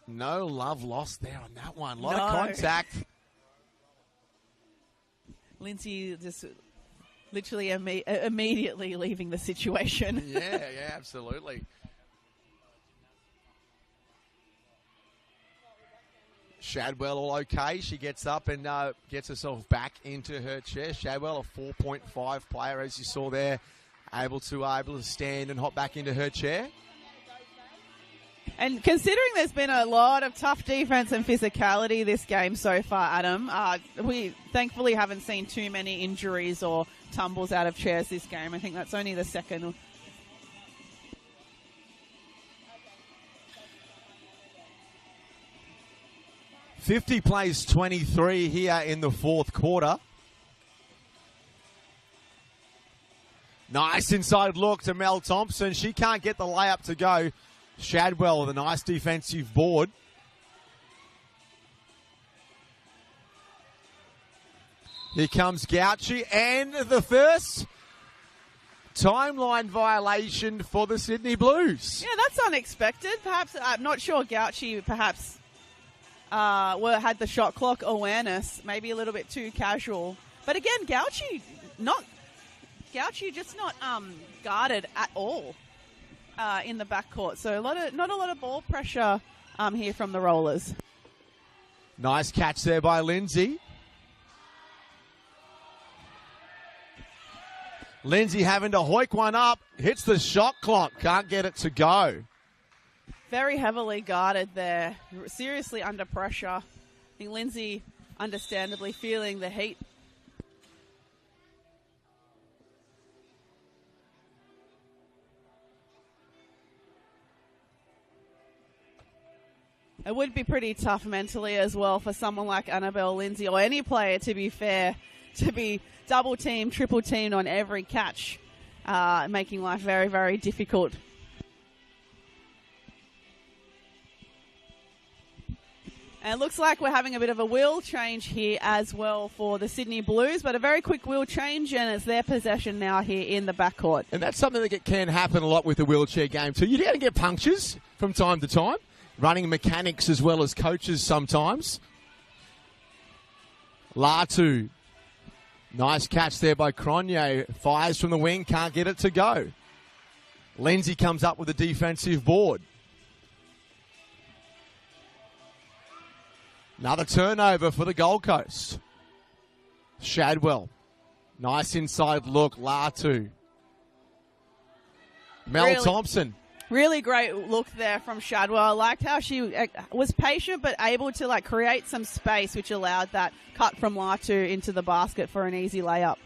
No love lost there on that one. A lot of contact. Lindsay just literally immediately leaving the situation. Yeah, absolutely. Shadwell all okay. She gets up and gets herself back into her chair. Shadwell, a 4.5 player, as you saw there, able to stand and hop back into her chair. And considering there's been a lot of tough defense and physicality this game so far, Adam, we thankfully haven't seen too many injuries or tumbles out of chairs this game. I think that's only the second. 50 plays 23 here in the fourth quarter. Nice inside look to Mel Thompson. She can't get the layup to go. Shadwell with a nice defensive board. Here comes Gauchi, and the first timeline violation for the Sydney Blues. Yeah, that's unexpected. Perhaps, I'm not sure Gauchi perhaps had the shot clock awareness, maybe a little bit too casual. But again, Gauchi just not guarded at all in the backcourt. So not a lot of ball pressure here from the Rollers. Nice catch there by Lindsay. Lindsay having to hoik one up, hits the shot clock, can't get it to go. Very heavily guarded there, seriously under pressure. I think Lindsay understandably feeling the heat. It would be pretty tough mentally as well for someone like Annabelle Lindsay, or any player, to be fair, to be double teamed, triple teamed on every catch, making life very, very difficult. And it looks like we're having a bit of a wheel change here as well for the Sydney Blues, but a very quick wheel change, and it's their possession now here in the backcourt. And that's something that can happen a lot with the wheelchair game too. You're going to get punctures from time to time, running mechanics as well as coaches sometimes. Latu, nice catch there by Cronje, fires from the wing, can't get it to go. Lindsay comes up with a defensive board. Another turnover for the Gold Coast. Shadwell. Nice inside look. Latu. Mel Thompson. Really great look there from Shadwell. I liked how she was patient but able to create some space, which allowed that cut from Latu into the basket for an easy layup.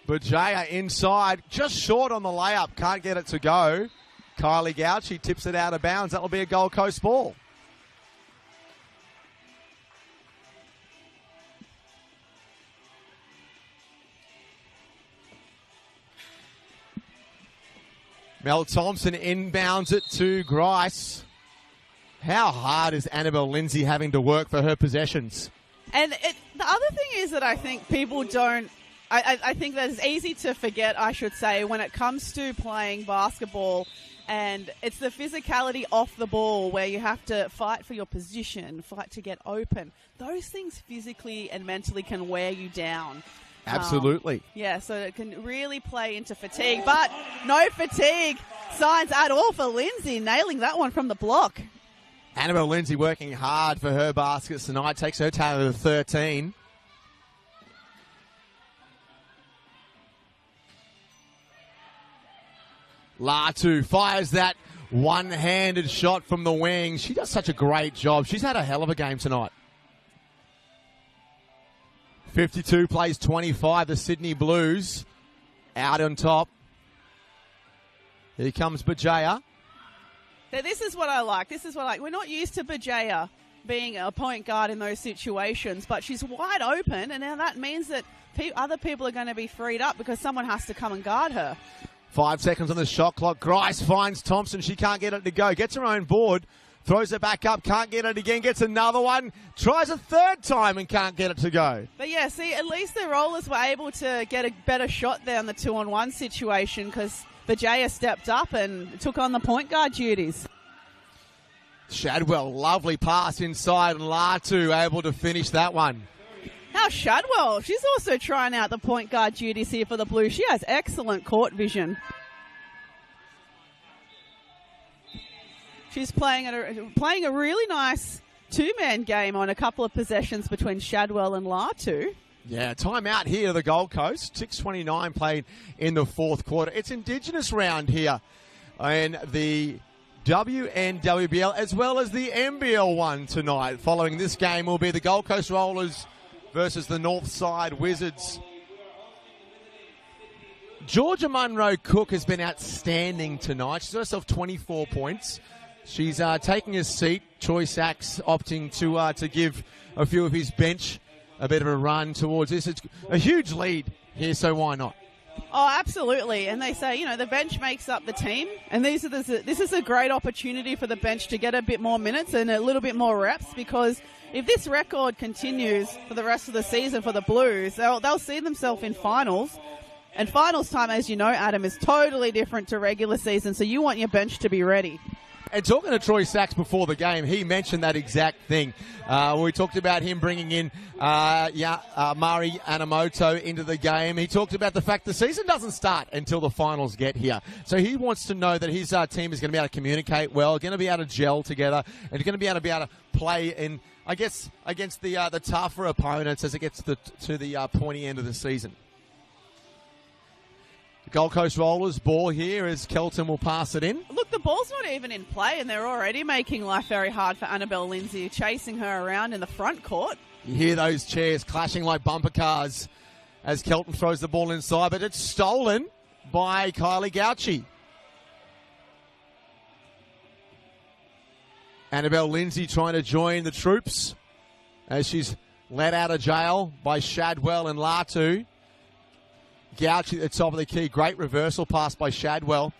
Bajaya inside, just short on the layup. Can't get it to go. Kylie Gauchi tips it out of bounds. That will be a Gold Coast ball. Mel Thompson inbounds it to Grice. How hard is Annabelle Lindsay having to work for her possessions? And the other thing is that I think people don't, I think that it's easy to forget, I should say, when it comes to playing basketball, and it's the physicality off the ball where you have to fight for your position, fight to get open. Those things physically and mentally can wear you down. Absolutely. Yeah, so it can really play into fatigue, but no fatigue signs at all for Lindsay, nailing that one from the block. Annabelle Lindsay working hard for her baskets tonight, takes her total to 13. Latu fires that one-handed shot from the wing. She does such a great job. She's had a hell of a game tonight. 52 plays 25, the Sydney Blues out on top. Here comes Bajaya. So this is what I like. We're not used to Bajaya being a point guard in those situations, but she's wide open, and now that means that other people are going to be freed up because someone has to come and guard her. 5 seconds on the shot clock. Grice finds Thompson. She can't get it to go. Gets her own board. Throws it back up. Can't get it again. Gets another one. Tries a third time and can't get it to go. But yeah, see, at least the Rollers were able to get a better shot there on the 2-on-1 situation because Bajaya stepped up and took on the point guard duties. Shadwell, lovely pass inside, and Latu able to finish that one. Now Shadwell, she's also trying out the point guard duties here for the Blues. She has excellent court vision. She's playing a really nice two-man game on a couple of possessions between Shadwell and Latu. Yeah, timeout here to the Gold Coast. 6:29 played in the fourth quarter. It's Indigenous round here in the WNWBL as well as the NBL one tonight. Following this game will be the Gold Coast Rollers versus the Northside Wizards. Georgia Munro Cook has been outstanding tonight. She's got herself 24 points. She's taking a seat. Troy Sachs opting to give a few of his bench a bit of a run towards this. It's a huge lead here, so why not? Oh, absolutely. And they say, the bench makes up the team. And this is a great opportunity for the bench to get a bit more minutes and a little bit more reps, because if this record continues for the rest of the season for the Blues, they'll see themselves in finals. And finals time, as you know, Adam, is totally different to regular season. So you want your bench to be ready. And talking to Troy Sachs before the game, he mentioned that exact thing. We talked about him bringing in Mari Anamoto into the game. He talked about the fact the season doesn't start until the finals get here. So he wants to know that his team is going to be able to communicate well, going to be able to gel together, and going to be able to play in, I guess, against the tougher opponents as it gets to the pointy end of the season. The Gold Coast Rollers ball here as Kelton will pass it in. Look, the ball's not even in play, and they're already making life very hard for Annabelle Lindsay, chasing her around in the front court. You hear those chairs clashing like bumper cars as Kelton throws the ball inside, but it's stolen by Kylie Gauchi. Annabelle Lindsay trying to join the troops as she's let out of jail by Shadwell and Latu. Gauchi at the top of the key. Great reversal pass by Shadwell.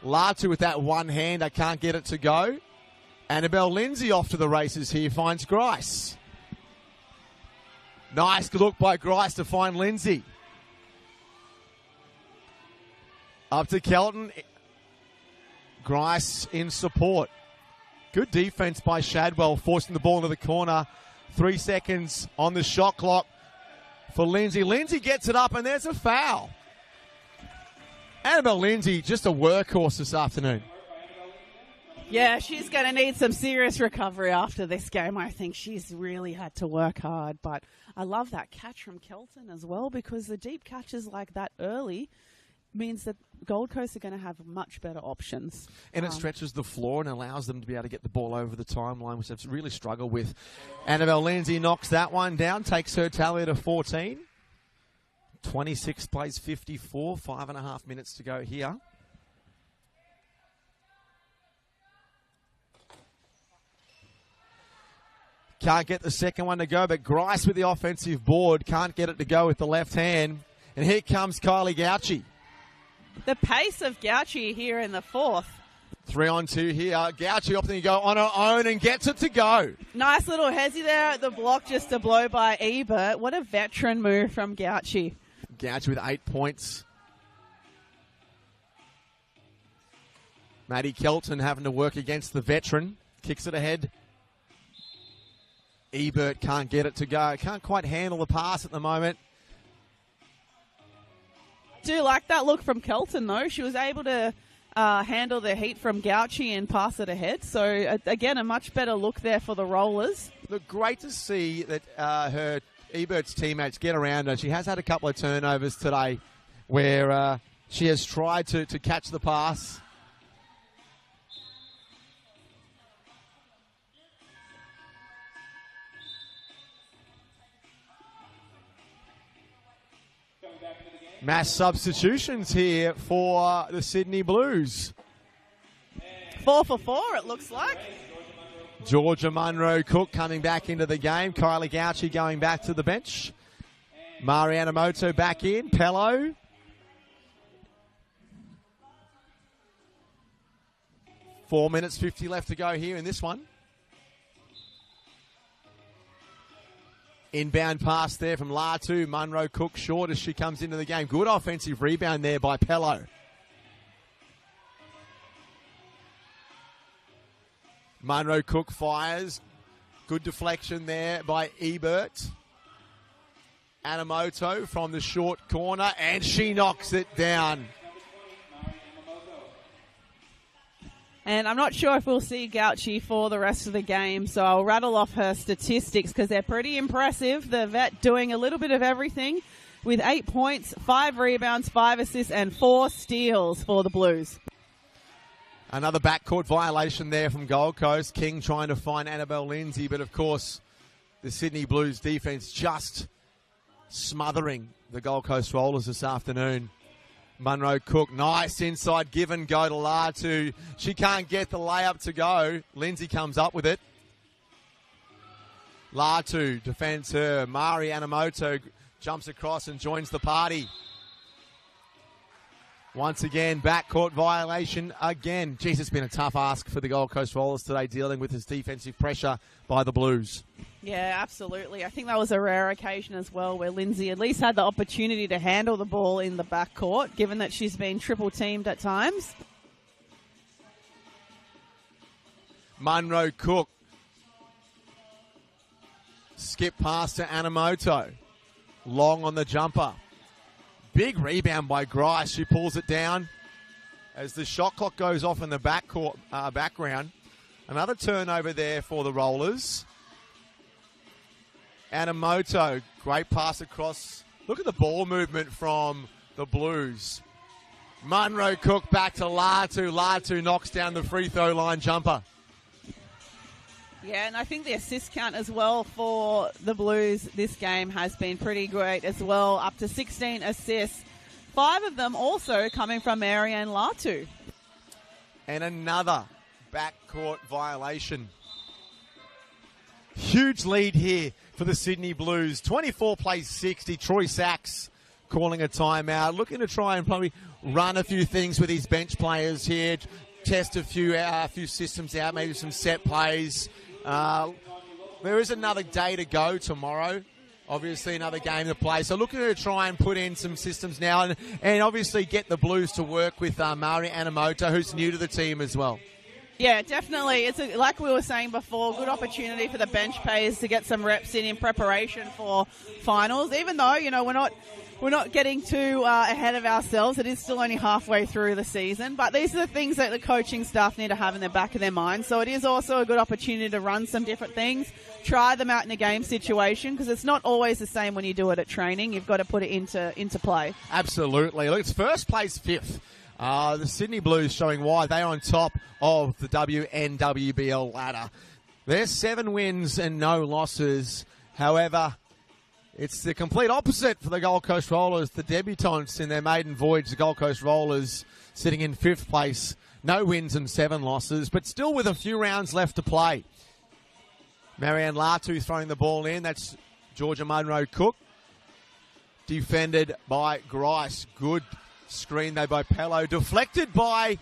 Latu with that one hand. I can't get it to go. Annabelle Lindsay off to the races here. Finds Grice. Nice look by Grice to find Lindsay. Up to Kelton. Grice in support. Good defense by Shadwell, forcing the ball into the corner. 3 seconds on the shot clock for Lindsay. Lindsay gets it up, and there's a foul. Annabelle Lindsay, just a workhorse this afternoon. Yeah, she's going to need some serious recovery after this game. I think she's really had to work hard. But I love that catch from Kelton as well, because the deep catches like that early means that Gold Coast are going to have much better options. And it stretches the floor and allows them to be able to get the ball over the timeline, which they've really struggled with. Annabelle Lindsay knocks that one down, takes her tally to 14. 26 plays 54, 5.5 minutes to go here. Can't get the second one to go, but Grice with the offensive board can't get it to go with the left hand. And here comes Kylie Gauchi. The pace of Gauchi here in the fourth. 3-on-2 here. Gauchi opting to go on her own and gets it to go. Nice little hezzy there at the block, just a blow by Ebert. What a veteran move from Gauchi. Gauchi with 8 points. Maddie Kelton having to work against the veteran. Kicks it ahead. Ebert can't get it to go. Can't quite handle the pass at the moment. Do like that look from Kelton, though. She was able to handle the heat from Gauchi and pass it ahead. So, again, a much better look there for the Rollers. Look, great to see that her Ebert's teammates get around her. She has had a couple of turnovers today where she has tried to catch the pass. Mass substitutions here for the Sydney Blues. 4 for 4, it looks like. Georgia Munro Cook coming back into the game. Kylie Gauchi going back to the bench. Mariana Moto back in. Pello. Four minutes 50 left to go here in this one. Inbound pass there from Latu. Munro Cook short as she comes into the game. Good offensive rebound there by Pello. Munro Cook fires. Good deflection there by Ebert. Anamoto from the short corner, and she knocks it down. And I'm not sure if we'll see Gauchi for the rest of the game, so I'll rattle off her statistics because they're pretty impressive. The vet doing a little bit of everything with 8 points, 5 rebounds, 5 assists, and 4 steals for the Blues. Another backcourt violation there from Gold Coast. King trying to find Annabelle Lindsay, but of course the Sydney Blues defense just smothering the Gold Coast Rollers this afternoon. Munro Cook, nice inside give and go to Latu. She can't get the layup to go. Lindsay comes up with it. Latu defends her. Mari Anamoto jumps across and joins the party. Once again, backcourt violation again. Jeez, it's been a tough ask for the Gold Coast Rollers today, dealing with this defensive pressure by the Blues. Yeah, absolutely. I think that was a rare occasion as well where Lindsay at least had the opportunity to handle the ball in the backcourt, given that she's been triple teamed at times. Munro Cook. Skip pass to Anamoto. Long on the jumper. Big rebound by Grice. She pulls it down as the shot clock goes off in the background. Another turnover there for the Rollers. Anamoto, great pass across. Look at the ball movement from the Blues. Munro Cook back to Latu. Latu knocks down the free throw line jumper. Yeah, and I think the assist count as well for the Blues this game has been pretty great as well, up to 16 assists. 5 of them also coming from Marianne Latu. And another backcourt violation. Huge lead here for the Sydney Blues. 24 plays 60. Troy Sachs calling a timeout. Looking to try and probably run a few things with his bench players here. Test a few systems out, maybe some set plays. There is another day to go tomorrow. Obviously another game to play. So looking to try and put in some systems now and obviously get the Blues to work with Mari Anamoto, who's new to the team as well. Yeah, definitely. It's like we were saying before, good opportunity for the bench players to get some reps in preparation for finals. Even though, we're not getting too ahead of ourselves. It is still only halfway through the season. But these are the things that the coaching staff need to have in the back of their mind. So it is also a good opportunity to run some different things, try them out in a game situation, because it's not always the same when you do it at training. You've got to put it into play. Absolutely. Look, it's first place 5th. The Sydney Blues showing why they're on top of the NWBL ladder. They're 7 wins and no losses. However, it's the complete opposite for the Gold Coast Rollers. The debutants in their maiden voyage, the Gold Coast Rollers sitting in 5th place. No wins and 7 losses, but still with a few rounds left to play. Marianne Latu throwing the ball in. That's Georgia Munro Cook. Defended by Grice. Good screen though by Pello. Deflected by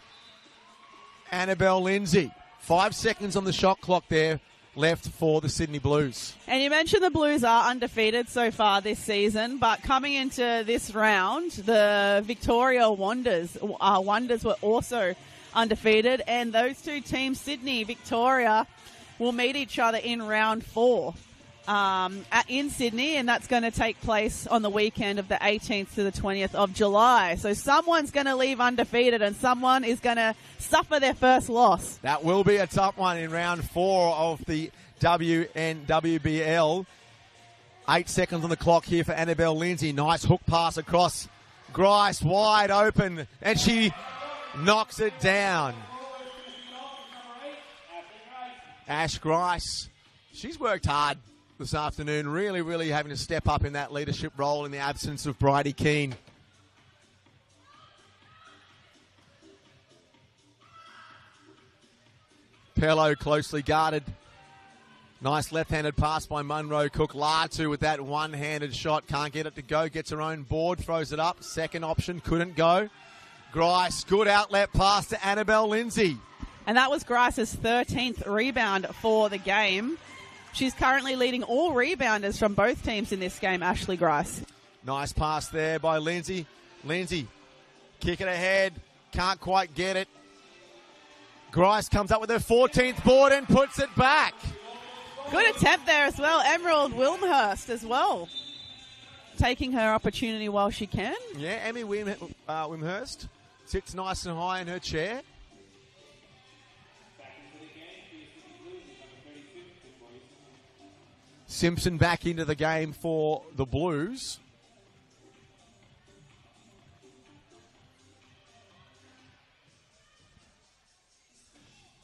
Annabelle Lindsay. 5 seconds on the shot clock there left for the Sydney Blues. And you mentioned the Blues are undefeated so far this season, but coming into this round, the Victoria Wonders were also undefeated, and those two teams, Sydney, Victoria, will meet each other in round 4 in Sydney, and that's going to take place on the weekend of the 18th to the 20th of July. So someone's going to leave undefeated and someone is going to suffer their first loss. That will be a tough one in round 4 of the NWBL. 8 seconds on the clock here for Annabelle Lindsay. Nice hook pass across. Grice wide open and she knocks it down. Ash Grice, she's worked hard this afternoon, really having to step up in that leadership role in the absence of Bridie Keane. Pello closely guarded. Nice left-handed pass by Munro Cook. Latu with that one-handed shot. Can't get it to go. Gets her own board. Throws it up. Second option. Couldn't go. Grice. Good outlet pass to Annabelle Lindsay. And that was Grice's 13th rebound for the game. She's currently leading all rebounders from both teams in this game, Ashley Grice. Nice pass there by Lindsay. Lindsay, kick it ahead. Can't quite get it. Grice comes up with her 14th board and puts it back. Good attempt there as well. Emerald Wilmhurst as well, taking her opportunity while she can. Yeah, Emmy Wimhurst sits nice and high in her chair. Simpson back into the game for the Blues.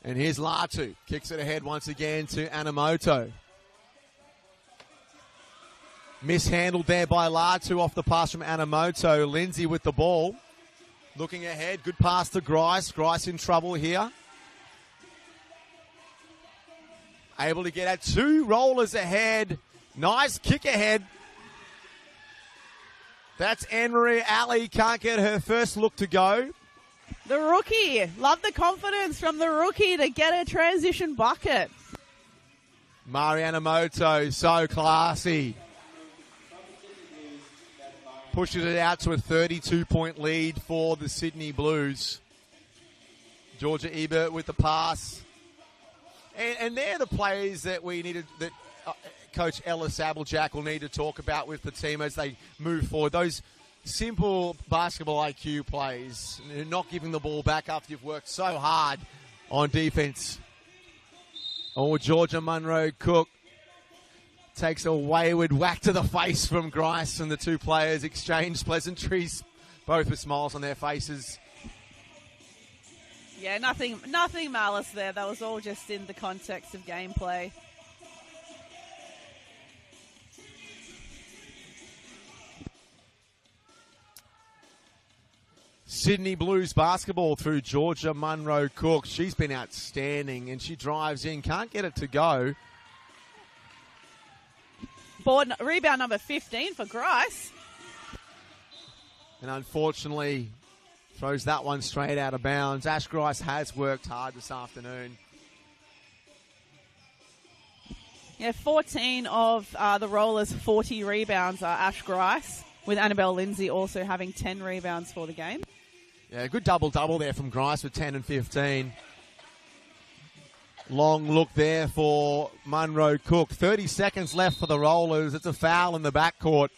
And here's Latu. Kicks it ahead once again to Anamoto. Mishandled there by Latu off the pass from Anamoto. Lindsay with the ball. Looking ahead. Good pass to Grice. Grice in trouble here. Able to get at 2 rollers ahead. Nice kick ahead. That's Anne-Marie Alley. Can't get her first look to go. The rookie. Love the confidence from the rookie to get a transition bucket. Mariana Moto, so classy. Pushes it out to a 32-point lead for the Sydney Blues. Georgia Ebert with the pass. And they're the players that we needed, that Coach Ella Sabeljack will need to talk about with the team as they move forward. Those simple basketball IQ plays, not giving the ball back after you've worked so hard on defense. Oh, Georgia Munro Cook takes a wayward whack to the face from Grice, and the two players exchange pleasantries, both with smiles on their faces. Yeah, nothing malice there. That was all just in the context of gameplay. Sydney Blues basketball through Georgia Munro Cook. She's been outstanding, and she drives in, can't get it to go. Board rebound number 15 for Grice. And unfortunately, throws that one straight out of bounds. Ash Grice has worked hard this afternoon. Yeah, 14 of the Rollers' 40 rebounds are Ash Grice, with Annabelle Lindsay also having 10 rebounds for the game. Yeah, good double-double there from Grice with 10 and 15. Long look there for Munro Cook. 30 seconds left for the Rollers. It's a foul in the backcourt.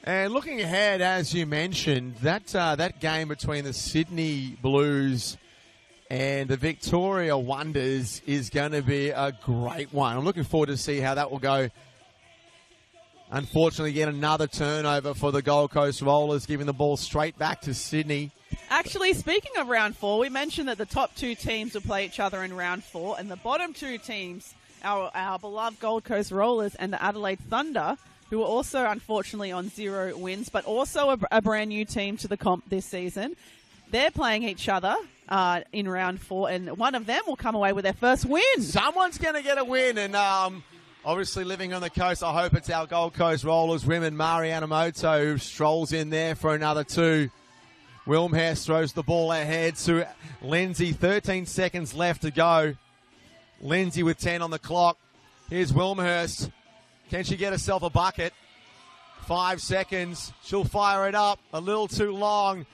And looking ahead, as you mentioned, that game between the Sydney Blues and the Victoria Wonders is going to be a great one. I'm looking forward to see how that will go. Unfortunately, yet another turnover for the Gold Coast Rollers, giving the ball straight back to Sydney. Actually, speaking of round 4, we mentioned that the top 2 teams will play each other in round 4, and the bottom 2 teams, our beloved Gold Coast Rollers and the Adelaide Thunder, who are also unfortunately on 0 wins, but also a brand new team to the comp this season. They're playing each other in round 4, and one of them will come away with their first win. Someone's going to get a win, and obviously living on the coast, I hope it's our Gold Coast Rollers women. Mariana Moto, who strolls in there for another 2. Wilmhurst throws the ball ahead to Lindsay. 13 seconds left to go. Lindsay with 10 on the clock. Here's Wilmhurst. Can she get herself a bucket? 5 seconds. She'll fire it up. A little too long.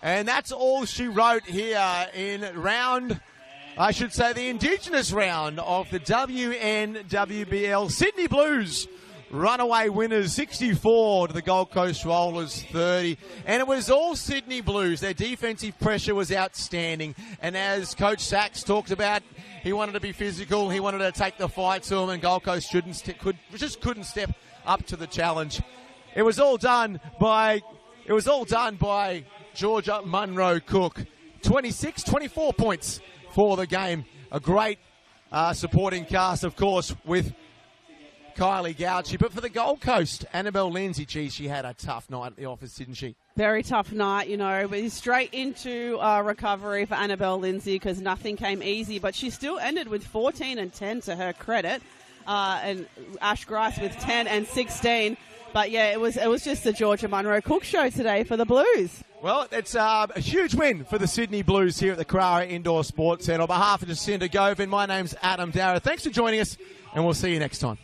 And that's all she wrote here in the Indigenous round of the NWBL. Sydney Blues, runaway winners, 64 to the Gold Coast Rollers, 30. And it was all Sydney Blues. Their defensive pressure was outstanding. And as Coach Sachs talked about, he wanted to be physical. He wanted to take the fight to them, and Gold Coast couldn't step up to the challenge. It was all done by Georgia Munro Cook. 24 points for the game. A great supporting cast, of course, with Kylie Gauchi. But for the Gold Coast, Annabelle Lindsay, geez, she had a tough night at the office, didn't she? Very tough night, but straight into recovery for Annabelle Lindsay because nothing came easy. But she still ended with 14 and 10 to her credit. And Ash Grice with 10 and 16. But yeah, it was just the Georgia Munro Cook show today for the Blues. Well, it's a huge win for the Sydney Blues here at the Carrara Indoor Sports Centre. On behalf of Jacinda Govin, my name's Adam Darragh. Thanks for joining us, and we'll see you next time.